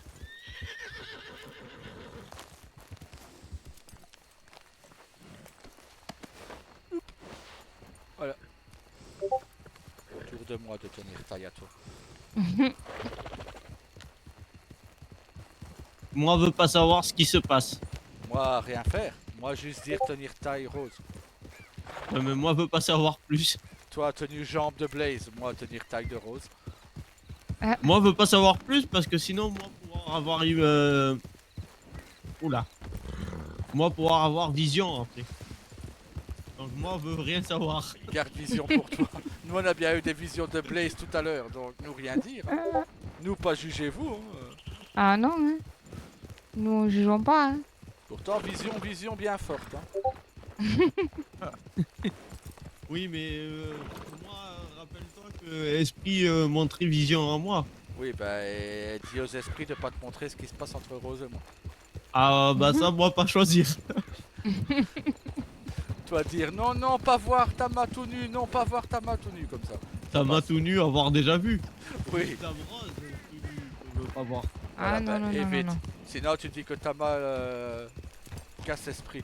Voilà. Autour de moi de tenir taille à toi. Moi veux pas savoir ce qui se passe. Moi, rien faire. Moi, juste dire tenir taille Rose. Mais moi veux pas savoir plus. Toi, tenue jambe de Blaze. Moi, tenir taille de Rose. Moi veux pas savoir plus parce que sinon moi pouvoir avoir eu oula. Moi pouvoir avoir vision après. Donc moi veux rien savoir. Garde vision pour toi. Nous, on a bien eu des visions de Blaze tout à l'heure. Donc, nous, rien dire. Nous, pas jugez-vous. Hein. Ah non, hein. Nous ne jugeons pas. Hein. Pourtant, vision bien forte. Hein. Oui mais moi rappelle-toi que esprit montrait vision en moi. Oui, bah, dis aux esprits de pas te montrer ce qui se passe entre Rose et moi. Ah bah ça, moi pas choisir. Toi dire non, non, pas voir ta main tout nu, non, pas voir ta main tout nu, comme ça. Ça m'a passe. tout nu avoir déjà vu. Oui, Dame Rose, tout nu, je veux pas voir. voilà, Ah non, non, non, non, évite. non. Sinon, tu dis que ta main casse l'esprit.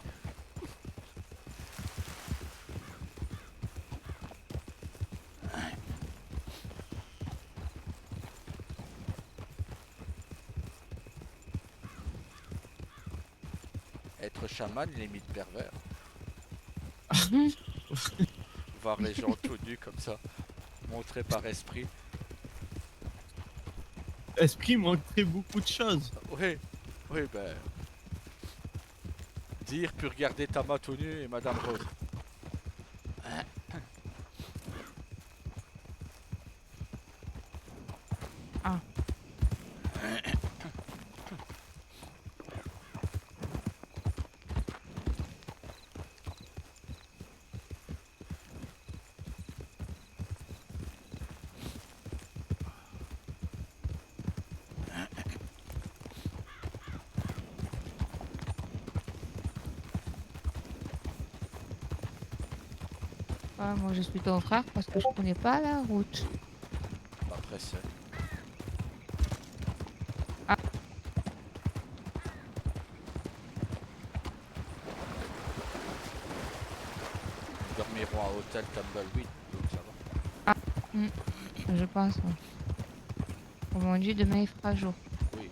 Être chaman, limite pervers. Voir les gens tout nus comme ça, montré par esprit. Esprit manquerait beaucoup de choses. Oui, oui, ben. Dire puis regarder ta main tout nu et Madame Rose. Ah. Ah, moi je suis ton frère parce que je connais pas la route. Pas pressé. Ah. Nous dormirons à hôtel Tumbleweed, donc ça va. Je pense. Ouais. Comme on dit, demain il fera jour. Oui.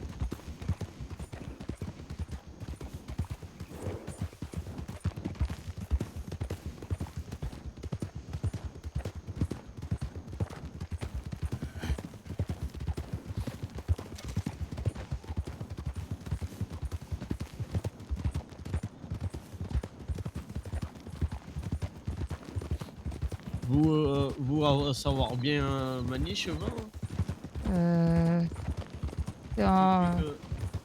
Vous à savoir bien manier cheval Dans...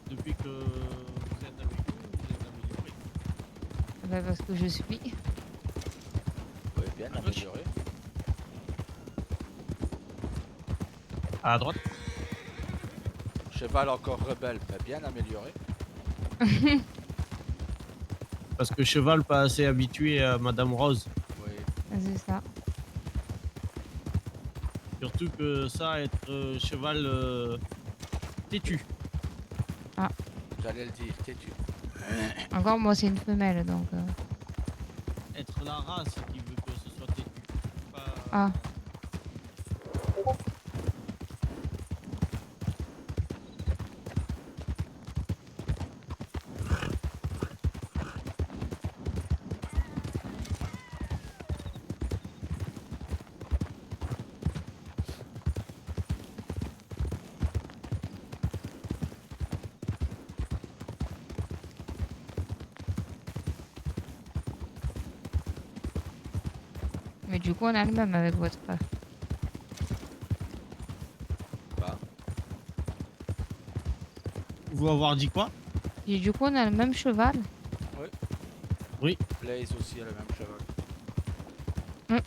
depuis que vous êtes avec nous, vous êtes amélioré. bah, parce que je suis. Oui, bien À gauche. amélioré. À droite. Cheval encore rebelle, mais bien amélioré. Parce que cheval pas assez habitué à Madame Rose. Oui. C'est ça. Surtout que ça, être cheval têtu. J'allais le dire, têtu. Encore moi c'est une femelle donc. Être la race qui veut que ce soit têtu. Pas... Ah. Mais du coup on a le même avec votre frère. Bah, Vous avoir dit quoi? Et du coup on a le même cheval. Blaze aussi a le même cheval.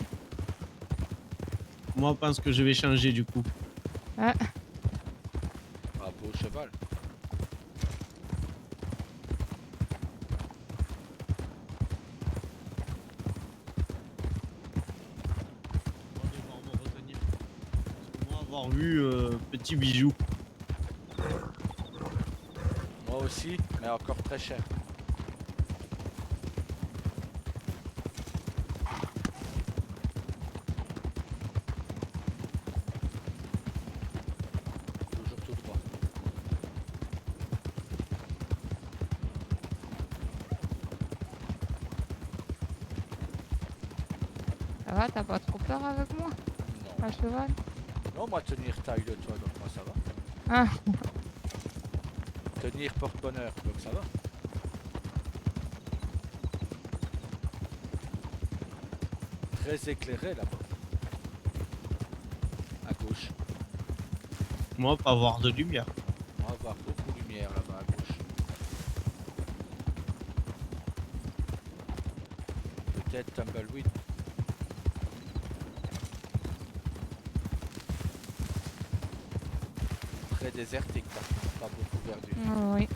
Moi, je pense que je vais changer du coup. Ah, beau cheval. On va devoir me retenir. Parce que moi, avoir vu petit bijou. Moi aussi, mais encore très cher. Toujours tout droit. Ça va, t'as pas trop peur avec moi Non. à cheval? Non, moi tenir taille de toi, donc moi ça va. Ah. Tenir porte-bonheur, donc ça va. Très éclairé là-bas. À gauche. Moi, pas avoir de lumière. On va voir beaucoup de lumière là-bas à gauche. Peut-être Tumbleweed. Très désertique, par contre, pas beaucoup verdure. Oui.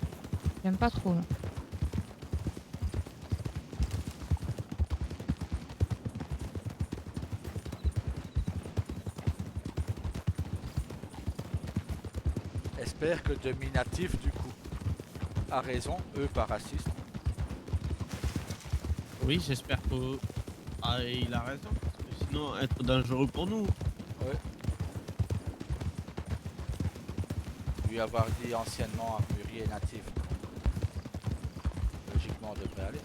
J'aime pas trop là. Espère que Dominatif, du coup, a raison, eux pas racistes. Oui, j'espère que... Ah, il a raison. Parce que sinon, être dangereux pour nous. Ouais. Lui avoir dit anciennement Armurier natif. Logiquement, on devrait aller.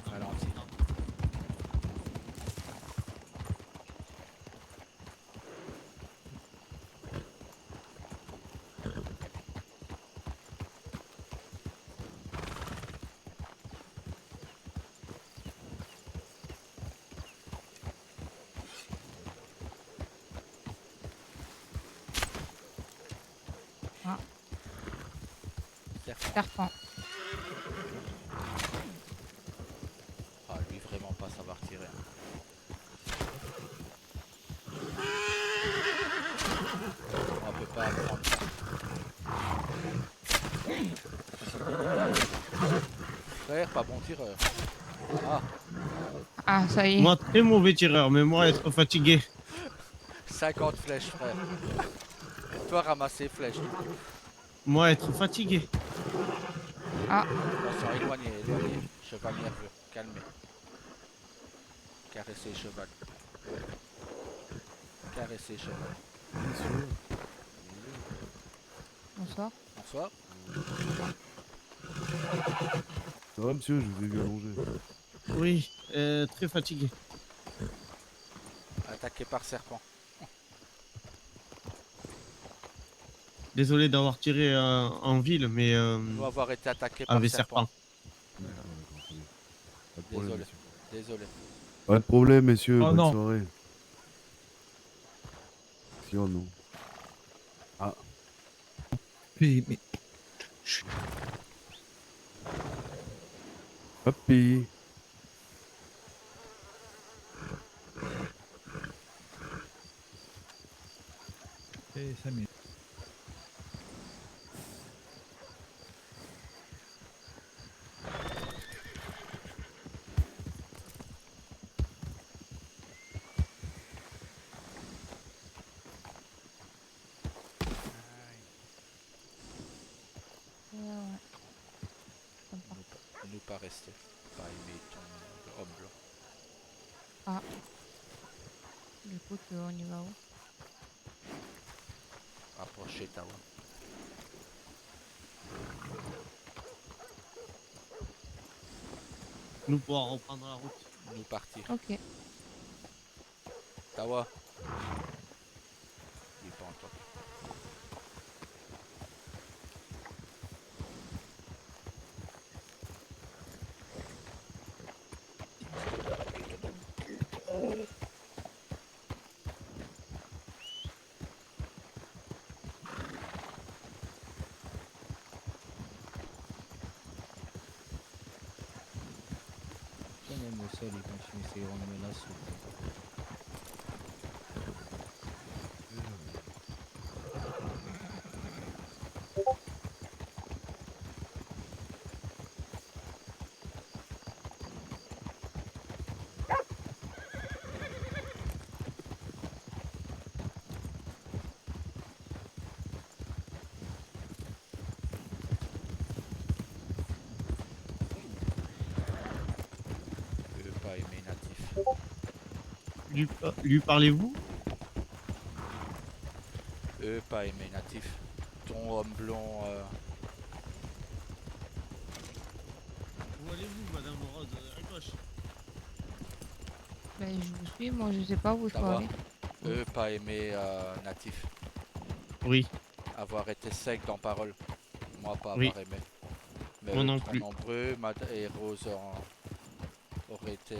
Ralenti. Ah, Serpent. serpent. Ah, lui vraiment pas savoir tirer. On peut pas apprendre ça. Frère, pas bon tireur. Ah, Ah, ça y est. Moi, très mauvais tireur, mais moi, être fatigué. 50 flèches, frère. Toi, ramasser flèches. Du coup. Moi, être fatigué. Ah, Attention, éloignez, éloignez. Cheval nerveux, calmez. Caressez cheval. Caressez cheval. bonsoir. Bonsoir. Ça va, monsieur, je vous ai vu allongé. Oui, très fatigué. Attaqué par serpent. Désolé d'avoir tiré en ville, mais Nous avoir été attaqué par avec serpent. serpent. D'accord, d'accord, très bien. Pas de problème, Désolé. monsieur. Désolé. Pas de problème, messieurs, Oh bonne non. soirée. Si ou non. Ah, Mais... papy. Eh, Samy. Ouais. Sympa. Nous pas rester. Pas aimer ton homme blanc. Ah. Du coup, on y va où? Approchez Tawa. Nous pourrons reprendre la route. Nous partir. Ok. Tawa. Il est pas entendu. Tiens, même au sol, il continue ses grandes menaces. Pas aimer natif. Lui parlez-vous? Pas aimer natif. Ton homme blond. Où allez-vous, Madame Rose? À gauche. Ben, je vous suis, moi je sais pas où je dois Tawa. aller. Pas aimer natif. Oui, Avoir été sec dans parole. Moi pas Oui. avoir aimé. Mais Moi eux, non trop plus. nombreux, Mad et Rose auraient été.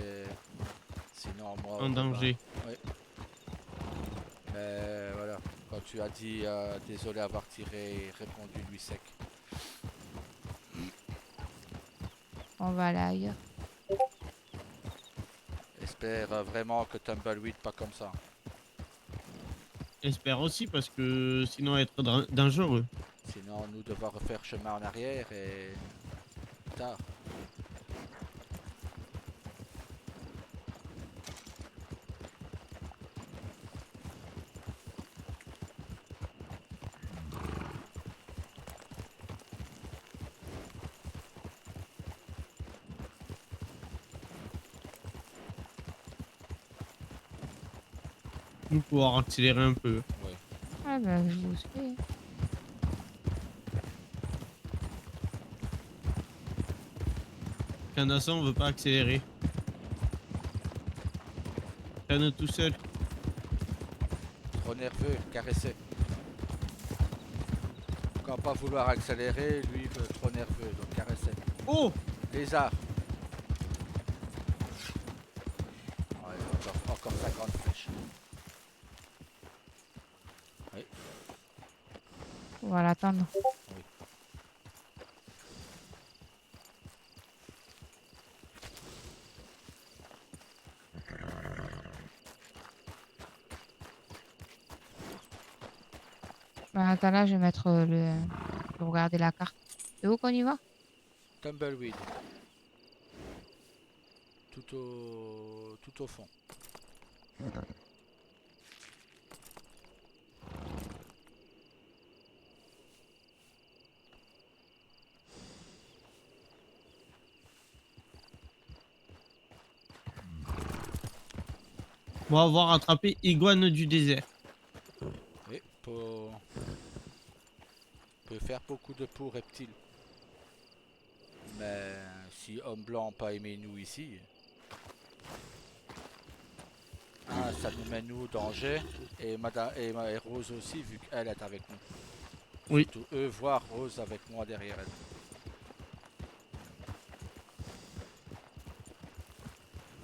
Sinon moi. en danger. Mais voilà. Quand tu as dit désolé avoir tiré, répondu lui sec. On va aller ailleurs. Espère vraiment que Tumbleweed pas comme ça. J'espère aussi parce que sinon être dangereux. Sinon, nous devons refaire chemin en arrière et tard. Nous pouvoir accélérer un peu. Oui. Ah bah je vous suis. Canasson veut pas accélérer. Canne tout seul. Trop nerveux, caressé. Quand pas vouloir accélérer, lui veut trop nerveux, donc caresser. Oh! Lézard. Ouais, encore 50 flèches. Oui. On va l'attendre. Oui. Bah, attends là, je vais mettre je vais regarder la carte. C'est où qu'on y va? Tumbleweed. Tout au fond. On va avoir attrapé iguane du désert. Oui, peut faire beaucoup de peaux reptiles. Mais si homme blanc pas aimé nous ici, ça nous met nous au danger et et Rose aussi vu qu'elle est avec nous. Oui. Surtout eux voir Rose avec moi derrière elle.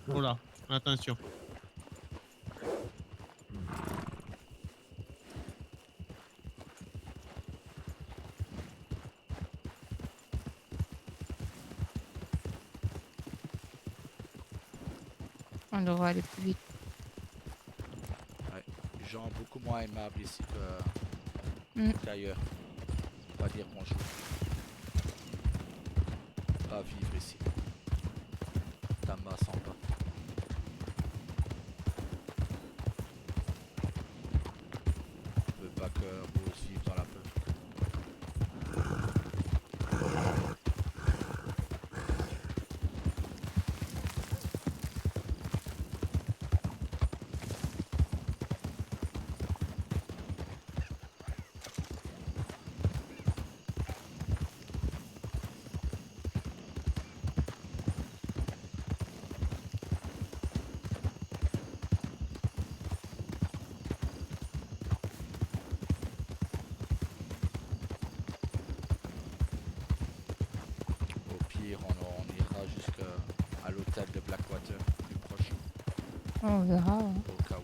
Voilà, attention. On devrait aller plus vite. Ouais. Gens beaucoup moins aimables ici Mm. qu'ailleurs. On va dire bonjour. Pas vivre ici. Tama s'en va. Je veux pas que Rose vive dans la peur. Au pire, on ira jusqu'à l'hôtel de Blackwater, plus proche, On verra. Hein. au cas où.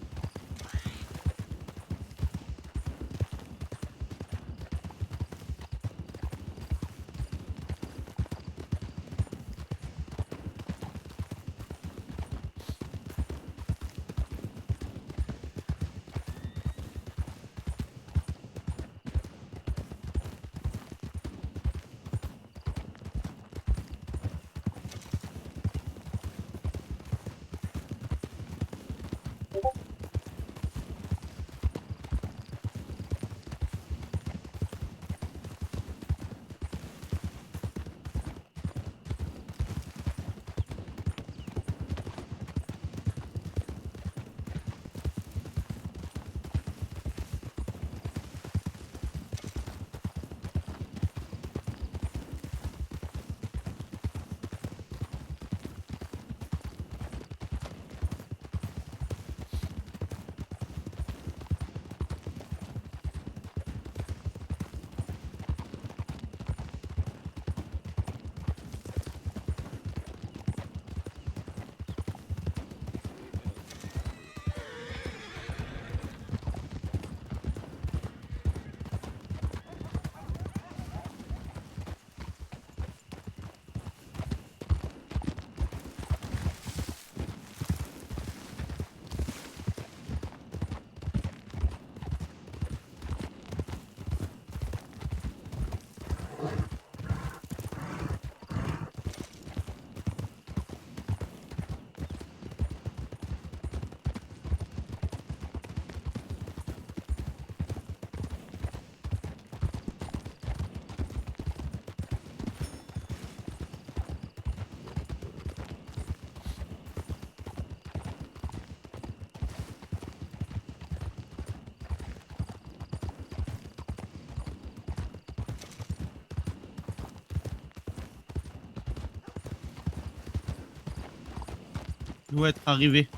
doit être arrivé.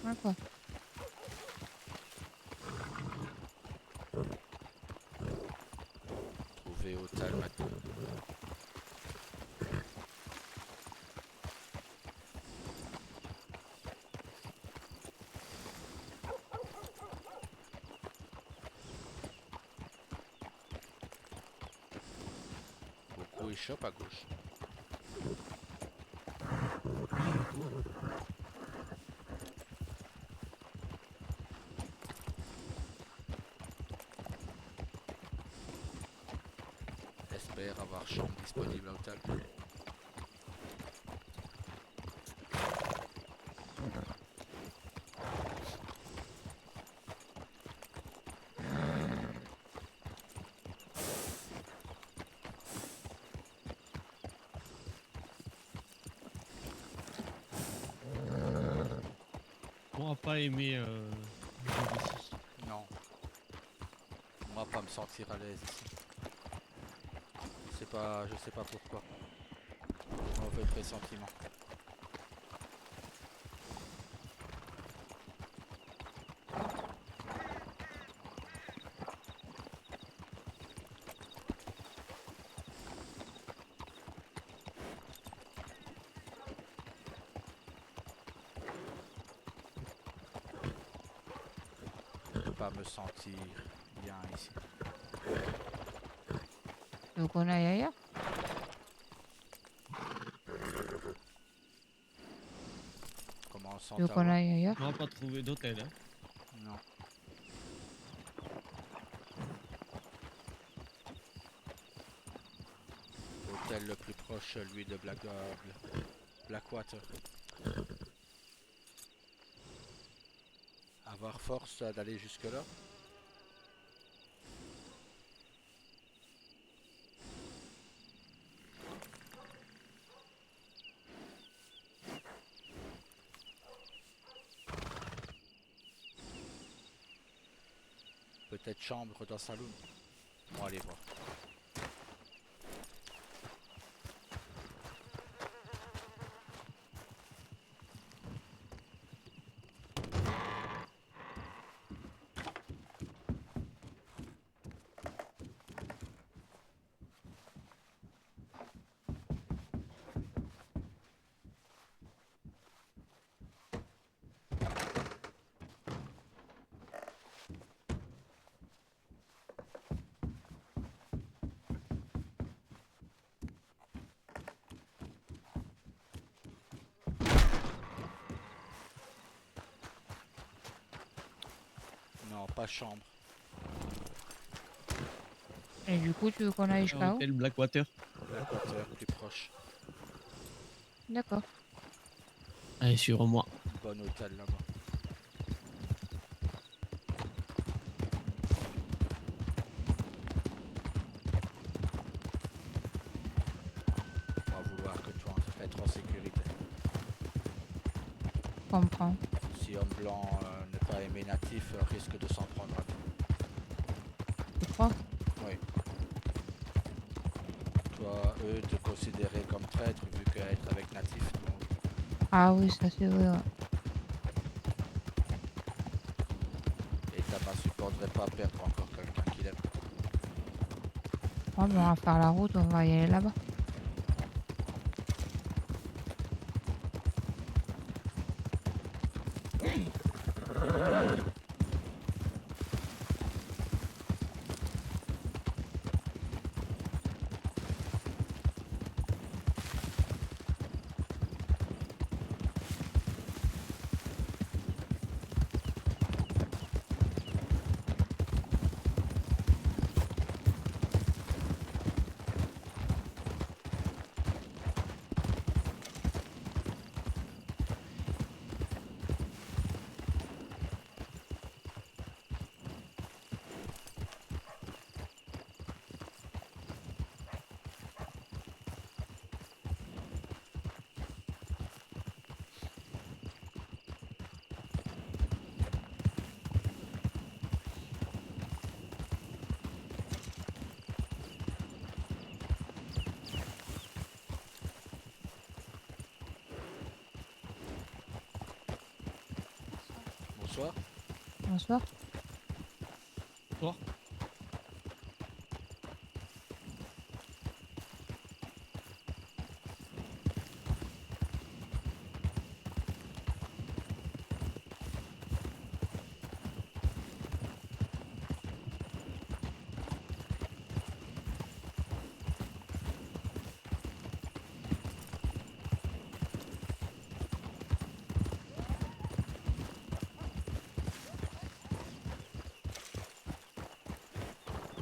D'accord. Trouver hôtel maintenant. Beaucoup échappent à gauche. Espère avoir chambre disponible à l'hôtel. On n'a pas aimé vivre ici. Non. Moi pas me sentir à l'aise ici. Je sais pas pourquoi. Mauvais pressentiment. Je peux pas me sentir bien ici. Donc on aille ailleurs. Comment on sent Donc on aille ailleurs. On n'a pas trouvé d'hôtel. Hein. Non. Hôtel le plus proche, celui de Blackwater. Avoir force d'aller jusque là. Peut-être chambre dans saloon. On va aller voir. Non, pas chambre. Et du coup, tu veux qu'on aille jusqu'à où? Hôtel Blackwater. Blackwater, plus proche. D'accord. Allez, sur moi. Bon hôtel là-bas. On va vouloir que tu être en sécurité. Je comprends. Si homme blanc n'est pas aimé natif, risque de s'en prendre à nous. Tu crois? Oui. Toi, eux, te considérer comme traître vu qu'être avec natif, donc Ah oui, ça c'est vrai. Ouais. et Tabac supporterait pas perdre encore quelqu'un qu'il aime. Bon, ben, on va faire la route, on va y aller là-bas. Bonsoir. Bonsoir. Bonsoir.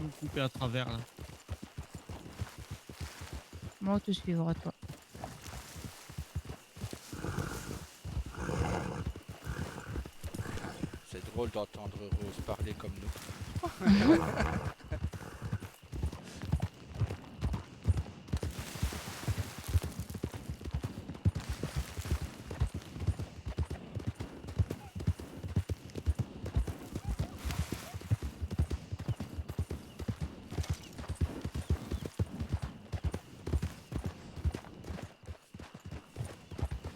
Me couper à travers là. Moi, on te suivra, toi. C'est drôle d'entendre Rose parler comme nous.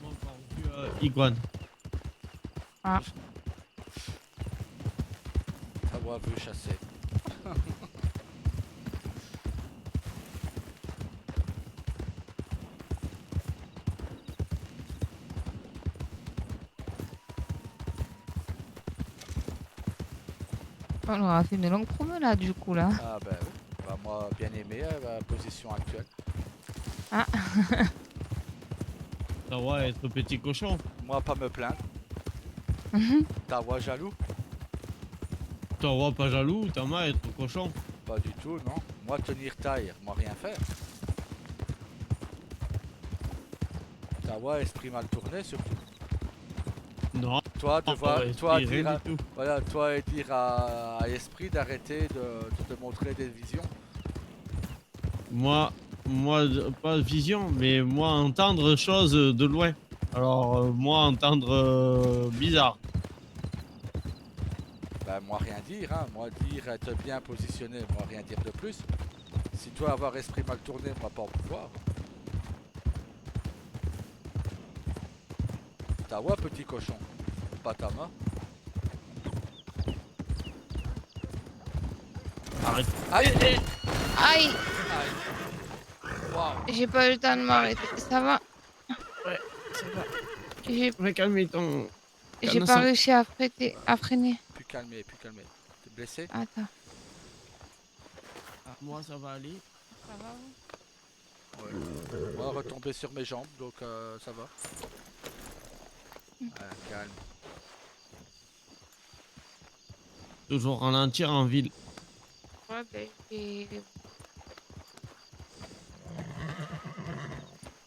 Moi, encore vu Iguane. Ah, Tawa veut chasser. on aura fait une longue promenade, du coup, là. Ah ben oui. Bah, moi, bien aimé, la position actuelle. Ah, Tawa être petit cochon. Moi, pas me plaindre. Tawa jaloux? Tawa pas jaloux, Tama être cochon. Pas du tout, non. Moi, tenir taille, moi, rien faire. Tawa, esprit mal tourné, surtout. Non. Toi, Tawa, toi, esprit, rien dire à, du tout. voilà, toi, et dire à Esprit d'arrêter de te montrer des visions. Moi, pas vision, mais moi entendre choses de loin. Alors, moi entendre bizarre. Ben, moi, rien dire, hein. Moi, dire être bien positionné, moi, rien dire de plus. Si toi, avoir esprit mal tourné, moi, pas en pouvoir. Tawa, petit cochon. Pas Tama. Arrête. Aïe! aïe, Aïe! Waouh! j'ai pas eu le temps de m'arrêter. Ça va? Ouais, ça va. J'ai Mais calme ton. j'ai Calme pas ça. réussi à freiner. Plus calmé, plus calmé. T'es blessé? Attends. Moi, ça va aller. Ça va, vous? Ouais. Moi, retomber sur mes jambes, donc ça va. Calme. Toujours ralentir en ville. Ouais, ben,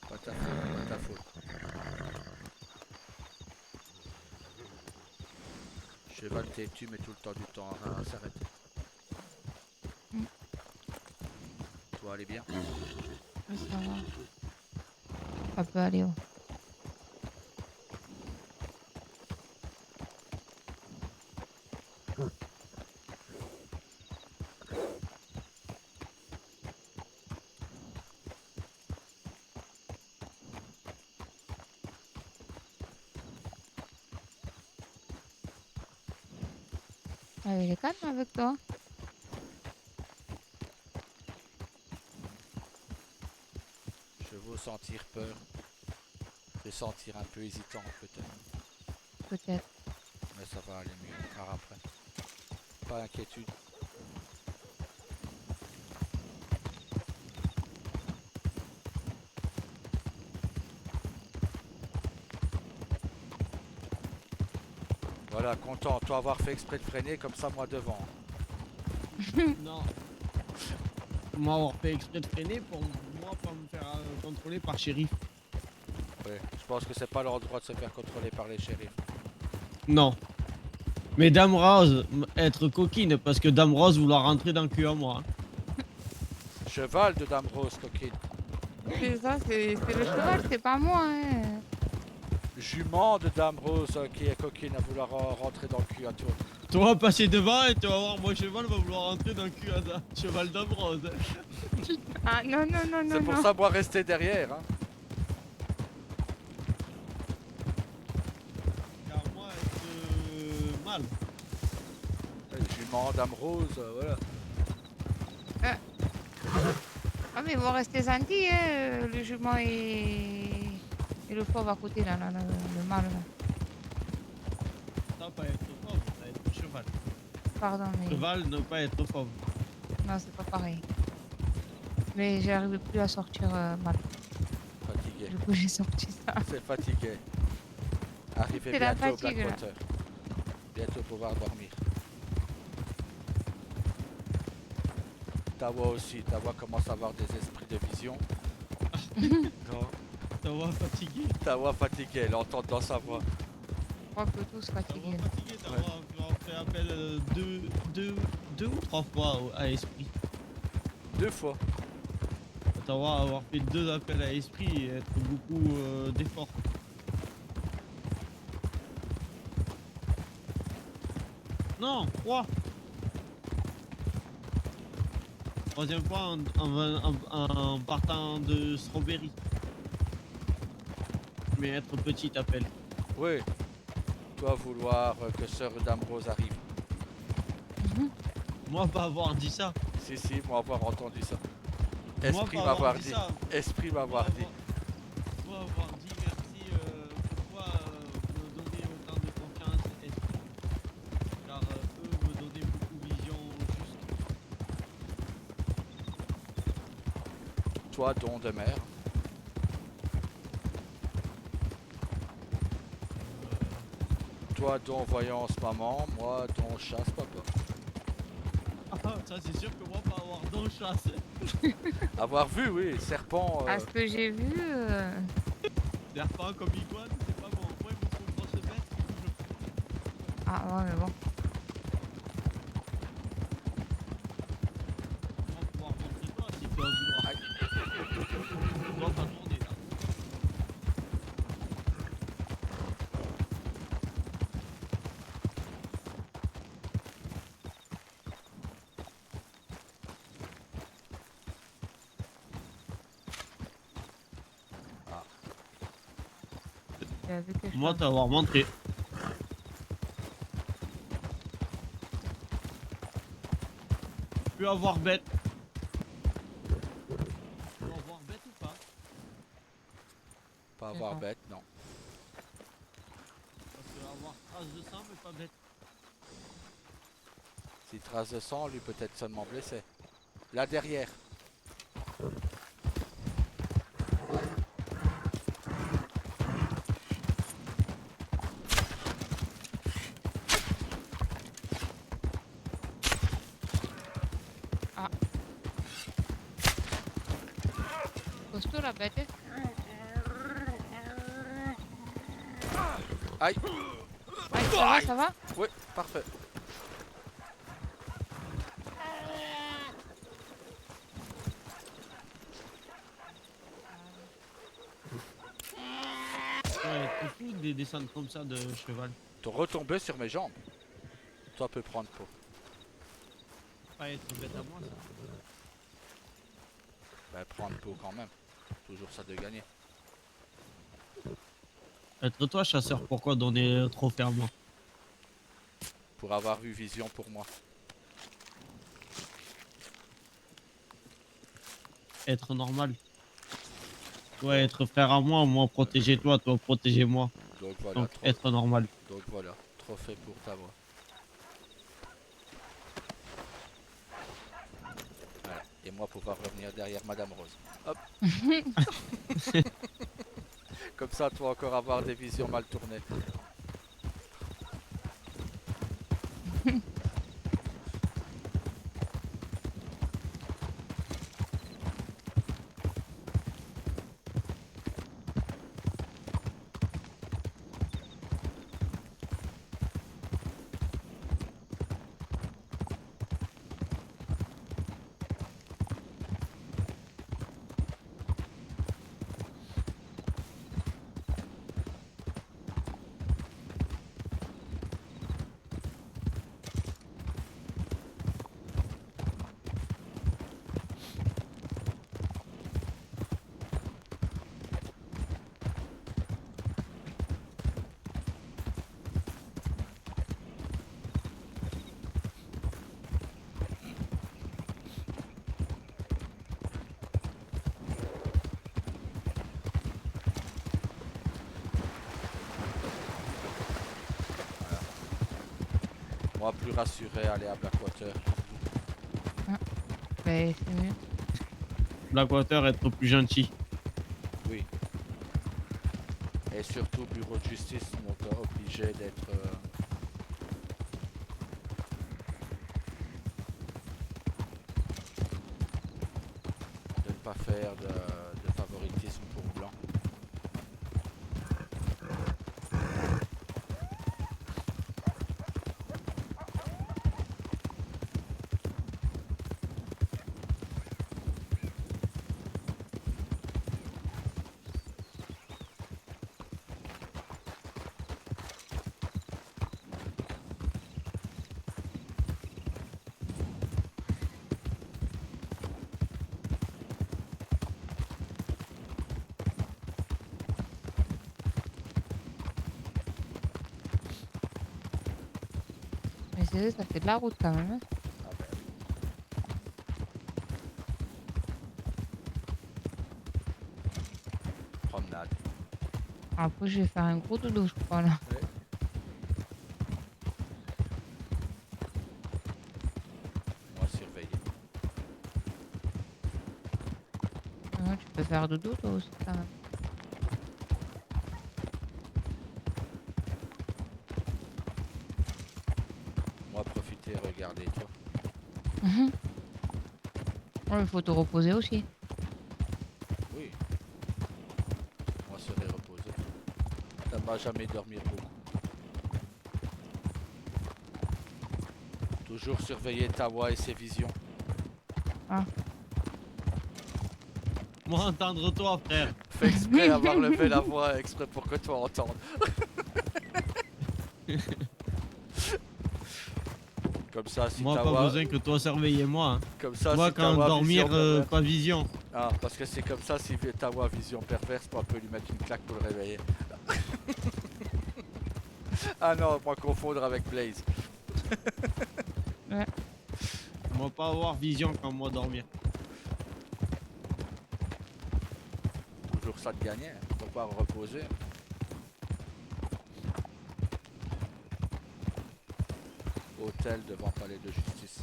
Pas ta faute, pas ta faute. Cheval têtu, mais tout le temps du temps à s'arrêter. Toi, allez bien. ça va. Ça peut aller, ouais. Ah, il est calme avec toi. Je veux sentir peur. Je sentir un peu hésitant, peut-être. Peut-être. Mais ça va aller mieux par après. Pas d'inquiétude. Voilà, content. Toi avoir fait exprès de freiner, comme ça, moi devant. Non. Moi, avoir fait exprès de freiner pour moi pas me faire contrôler par shérif. Ouais, je pense que c'est pas leur droit de se faire contrôler par les shérifs. Non. Mais Dame Rose, être coquine, parce que Dame Rose vouloir rentrer dans le cul à moi. Cheval de Dame Rose, coquine. C'est ça, c'est le cheval, c'est pas moi. Hein. Jument de Dame Rose qui est coquine à vouloir rentrer dans le cul à toi. Toi, passer devant et tu vas voir, mon cheval va vouloir rentrer dans le cul à cheval Dame Rose. Ah non, non, non, non. C'est pour ça, moi, rester derrière. Hein. Car moi, être cheval. Le jument Dame Rose, voilà. Ah mais ils vont rester gentils, hein, le jument et le fauve à côté, là, le mâle, là. Ça, pas être fauve, ça être cheval. Pardon, mais... Cheval, ne pas être fauve. Non, c'est pas pareil. Mais j'arrivais plus à sortir mal. Fatigué. Du coup, j'ai sorti ça. C'est fatigué. Arrivé C'est la bientôt au fatigue, là. Blackwater. Bientôt pouvoir dormir. Tawa aussi. Tawa commence à avoir des esprits de vision. Non. Tawa fatigué. Tawa fatigué, l'entendre dans sa voix. Je crois que tous fatigués. Tawa fatigué, Tawa fait appel deux ou trois fois à esprit. 2 fois. Tawa avoir fait 2 appels à esprit et être beaucoup d'efforts. Non, 3. Troisième fois en partant de Strawberry. Mais être petit appel. Oui. Toi vouloir que Sœur Dame Rose arrive. Moi pas avoir dit ça. Si, moi avoir entendu ça. Moi, Esprit pas m'avoir avoir dit. ça. Esprit m'avoir dit. Moi avoir dit merci pourquoi me donner autant de confiance esprit. Car eux me donnaient beaucoup vision juste. Toi don de mère. Toi don voyance maman, moi don chasse papa. Ah, ça c'est sûr que moi pas avoir don chasse. Avoir vu, oui, serpent. À ce que j'ai vu, Serpent comme iguane, c'est pas bon. Moi il me faut une grosse bête. Ah ouais, mais bon. On va pouvoir montrer toi si tu vas vouloir. Tu dois pas tourner là. J'ai vu que je Moi pense- t'avoir montré. Tu vas avoir bête. Tu vas avoir bête ou pas? Pas avoir D'accord. bête, non. Parce que avoir trace de sang mais pas bête. Si trace de sang, lui peut-être seulement blessé. Là derrière. Costaud la bête. Aïe. Aïe, ça va? Oui, parfait. Ouais, c'est fou des descentes comme ça de cheval. Te retomber sur mes jambes. Toi peux prendre peau. Pas être bête à moi ça. Ben prendre peau quand même. Toujours ça de gagner. Être toi chasseur, pourquoi donner trop fermement? Pour avoir vu vision pour moi. Être normal. Toi être frère à moi protéger toi, toi protéger moi. Donc voilà, Donc être normal. donc voilà, trophée pour ta voix. Voilà. Et moi pouvoir revenir derrière Madame Rose. Hop. Comme ça, toi encore avoir des visions mal tournées. Moi, plus rassuré, aller à Blackwater. Ben, c'est mieux. Blackwater, être plus gentil. Oui. Et surtout, bureau de justice, on est obligé d'être. De ne pas faire de favoritisme pour blanc. Mais c'est vrai, ça fait de la route quand même. Hein. Ah ben oui. Promenade. Après, je vais faire un gros dodo, je crois, là. Ouais. Moi, surveiller. Ouais, tu peux faire dodo, toi aussi, quand même. Moi, profiter, regarder, toi. Ouais, il faut te reposer aussi. Oui. Moi, serai reposé. Ça ne va jamais dormir beaucoup. Toujours surveiller Tawa et ses visions. Moi, entendre toi, frère. Fais exprès avoir levé la voix, exprès pour que toi entendes. Comme ça, si Moi, pas Tawa... besoin que toi surveilles moi. Hein. Comme ça, Moi, si quand Tawa dormir, vision perverse... pas vision. Ah, parce que c'est comme ça, si Tawa vision perverse, on peut lui mettre une claque pour le réveiller. Ah non, moi confondre avec Blaze. Ouais. Moi, pas avoir vision quand moi dormir. Toujours ça de gagner, faut pas reposer. Hôtel devant palais de justice.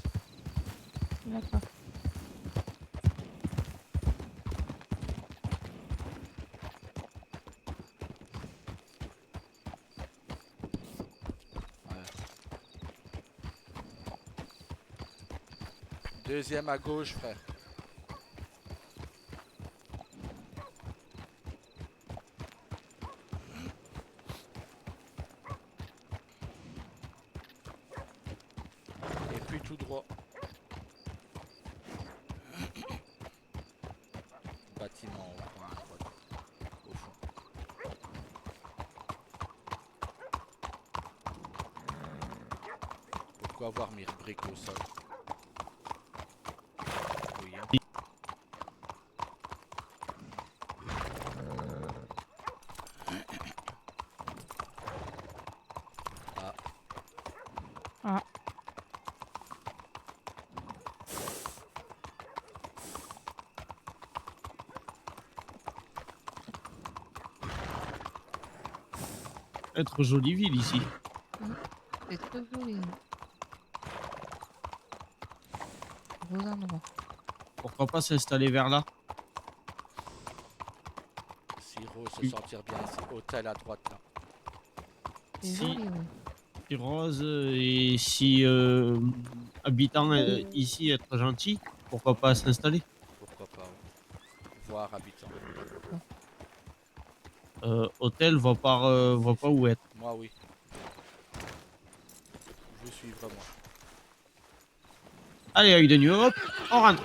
D'accord. Ouais. Deuxième à gauche, frère. Et puis tout droit. Bâtiment au coin à droite, au fond. Pourquoi avoir mis briques au sol? Oui, hein. Ah. Ah. Être jolie ville ici. C'est trop joli. Beau endroit. Pourquoi pas s'installer vers là? Siro se sentir bien ici. Hôtel à droite là. C'est Si, joli, oui. si Rose et si habitant ici être gentil, pourquoi pas s'installer? Pourquoi pas, ouais. Voir habitant. Hôtel, voit pas où être. Moi oui. Vous suivre moi. Allez, œil de nuit, hop, on rentre.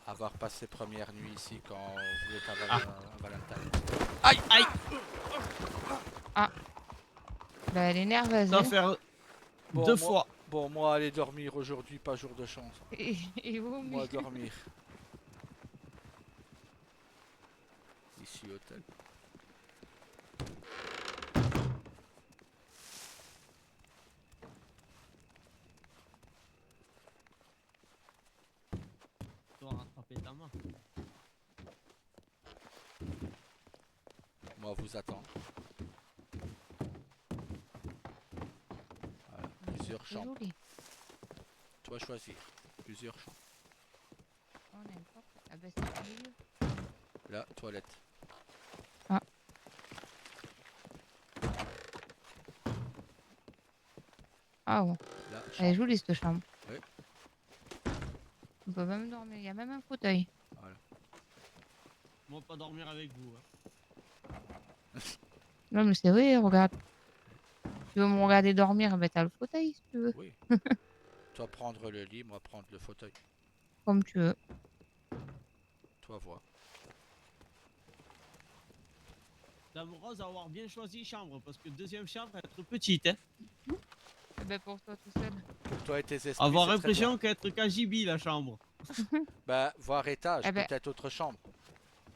Avoir passé première nuit ici quand vous êtes à, Ah. à Valentine. Aïe, aïe. Ah. Bah, elle est nerveuse. Ça Hein. faire Bon, deux moi, fois. Bon, moi aller dormir aujourd'hui, pas jour de chance. Et vous, Moi dormir. Ici hôtel. Tu dois rattraper ta main. Moi vous attendre. Plusieurs C'est chambres. joli. Toi choisir. Plusieurs chambres. Oh, n'importe. Ah ben c'est au milieu. Là, toilette. Ah ouais. Là, Elle est chambre. jolie cette chambre. Oui. On peut même dormir. Il y a même un fauteuil. Voilà. Moi, pas dormir avec vous. Hein. Non mais c'est vrai, regarde. Tu veux me regarder dormir, ben t'as le fauteuil si tu veux. Oui. Toi prendre le lit, moi prendre le fauteuil. Comme tu veux. Toi vois. Dame Rose, avoir bien choisi chambre, parce que deuxième chambre, elle est trop petite. Hein. Eh ben pour toi tout seul. Pour toi et tes esprits, Avoir c'est très l'impression bien. qu'être KGB, la chambre. Bah, voir étage, Eh ben- peut-être autre chambre.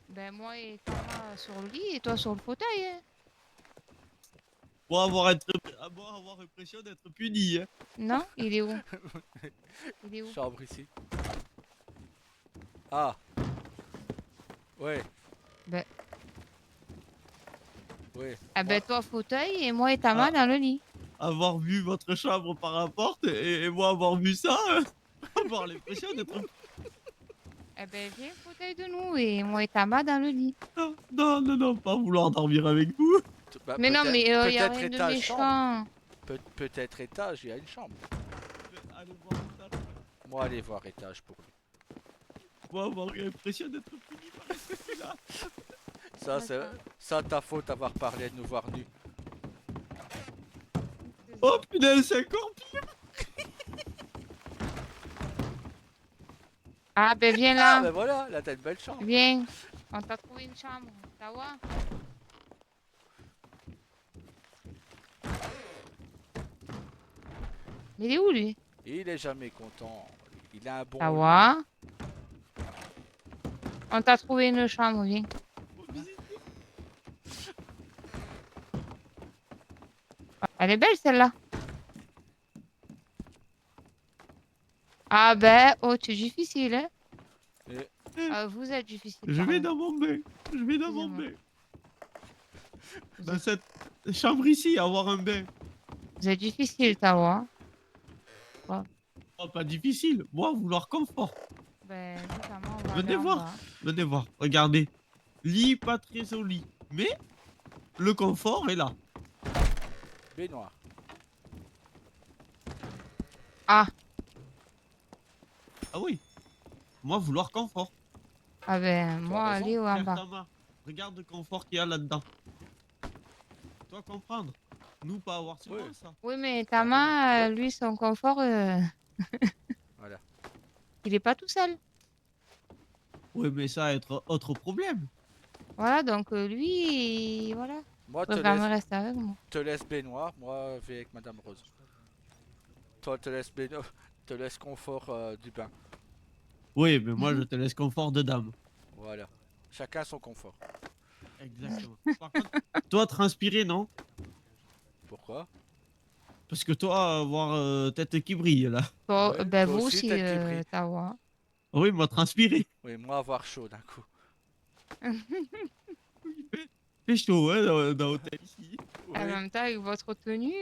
Ben moi et Tama sur le lit et toi sur le fauteuil. Hein. Moi, avoir l'impression d'être puni. Hein. Non, il est où? Il est où? Chambre ici. Ah. Ouais. Ben, Ouais. ah ben Moi- toi fauteuil et moi et Tama Ah. dans le lit. Avoir vu votre chambre par la porte et moi avoir vu ça, avoir l'impression d'être... Eh ben viens fauteuil de nous et moi et Tama dans le lit. Non, pas vouloir dormir avec vous. bah, Mais non peut-être- mais y a peut-être rien de étage, méchant. Peut-être étage, il y a une chambre. Allez voir ça. Moi, aller voir étage pour lui. Moi, avoir l'impression d'être puni par ce là. Ça, c'est ça ta faute d'avoir parlé de nous voir nus. Oh punaise, c'est encore pire. Ah ben viens Ah, là. ben voilà, là t'as une belle chambre. Viens. On t'a trouvé une chambre. T'as vois? Mais il est où lui? Il est jamais content. Il a un bon. T'as lit. vois? On t'a trouvé une chambre, viens. Elle est belle celle-là. Ah ben, oh tu es difficile hein. Et- Ah, vous êtes difficile. Je vais pardon. dans mon bain. Je vais dans mon Excusez-moi. bain. Dans cette chambre ici, avoir un bain. Vous êtes difficile, t'as vois? Oh, pas difficile. Moi, vouloir confort. Ben, notamment, on va Venez aller en voir. bas. Venez voir. Regardez. Lit pas très joli. Mais le confort est là. Baignoire. Ah, Ah oui. Moi, vouloir confort. ah ben, moi, raison, aller en Frère bas. Tama, regarde le confort qu'il y a là-dedans. Toi comprendre. Nous pas avoir souvent Oui. ça. Oui, mais Tama, lui, son confort, Voilà. il est pas tout seul. Oui, mais ça être autre problème. Voilà, donc lui, voilà. Moi, Il préfère me rester avec moi. te laisse baignoire. Moi, vais avec Madame Rose. Toi, te laisse baignoire. Te laisse confort du bain. Oui, mais moi je te laisse confort de dame. Voilà. Chacun son confort. Exactement. Par contre, toi transpirer, non? Pourquoi? Parce que toi, avoir tête qui brille là. Toi, Ouais, ben, toi vous aussi, aussi, tête qui brille. t'as vois. Oui, moi transpirer. Oui, moi, avoir chaud d'un coup. Fait chaud, hein, dans l'hôtel ici. Oui. En même temps, avec votre tenue,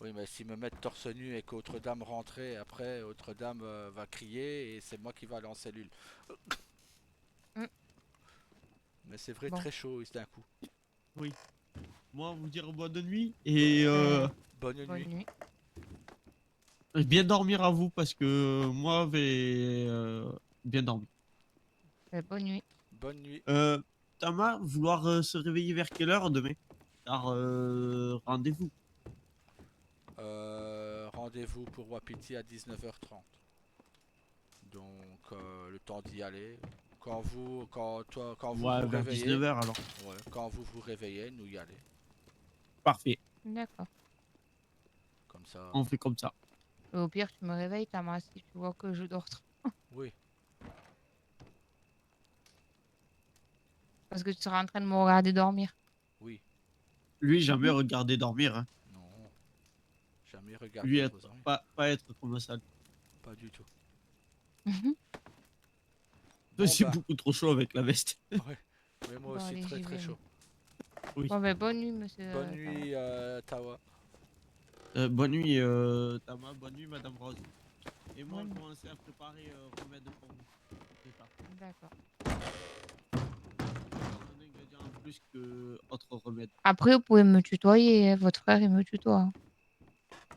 Oui, mais s'ils me mettent torse nu et qu'autre dame rentrait, après, autre dame va crier et c'est moi qui vais aller en cellule. Mm. Mais c'est vrai, Bon. très chaud ici d'un coup. Moi, vous dire bonne nuit et Bonne bonne nuit. nuit. bien dormir à vous parce que moi, vais bien dormir. Ben, bonne nuit. Bonne nuit. Tama, vouloir se réveiller vers quelle heure demain? Car rendez-vous. Rendez-vous pour Wapiti à 19h30. Donc le temps d'y aller. Quand vous vous Ouais, vers réveillez, 19h alors. ouais, quand vous vous réveillez, nous y aller. Parfait, D'accord. Comme ça. on fait comme ça. Et au pire, tu me réveilles, Tama, si tu vois que je dors trop. Oui. Parce que tu seras en train de me regarder dormir. Oui. Lui, jamais regarder dormir. Hein. Non. Jamais regarder. Lui, vos oreilles. pas être comme ça. Pas du tout. C'est bah. beaucoup trop chaud avec la veste. Ouais. Mais moi Bon, aussi allez, très j'y très vais, chaud. Oui. Bon, ben, bonne nuit, monsieur. Bonne Tama. nuit, Tawa. Bonne nuit, Tama. Bonne nuit, Madame Rose. Et moi, Bonne je nuit. commençais à préparer remède pour vous. C'est ça. D'accord. Un ingrédient en plus que autre remède. Après, vous pouvez me tutoyer, hein, votre frère, il me tutoie, hein.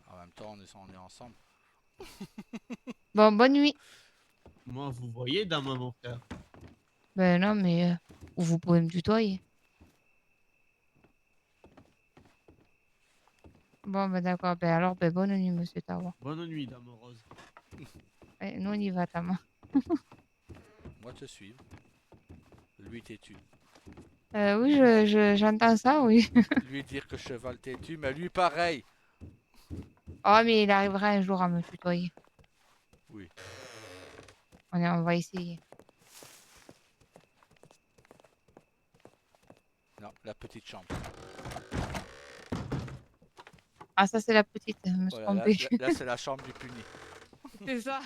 En même temps, on est ensemble. Bon, bonne nuit. Moi, vous voyez, dame, mon frère. Ben non, mais vous pouvez me tutoyer. Bon, ben d'accord. Ben alors, ben bonne nuit, monsieur Tawa. Bonne nuit, dame Rose. Eh, nous, on y va, Tama. Moi, te suivre. Lui têtu. Oui, j'entends ça, oui. Lui dire que cheval têtu, mais lui pareil. Oh, mais il arrivera un jour à me tutoyer. Oui. On va essayer. Non, la petite chambre. Ah, ça, c'est la petite, je me suis Voilà, trompée. là, c'est la chambre du puni. C'est ça.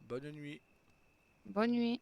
Bonne nuit. Bonne nuit.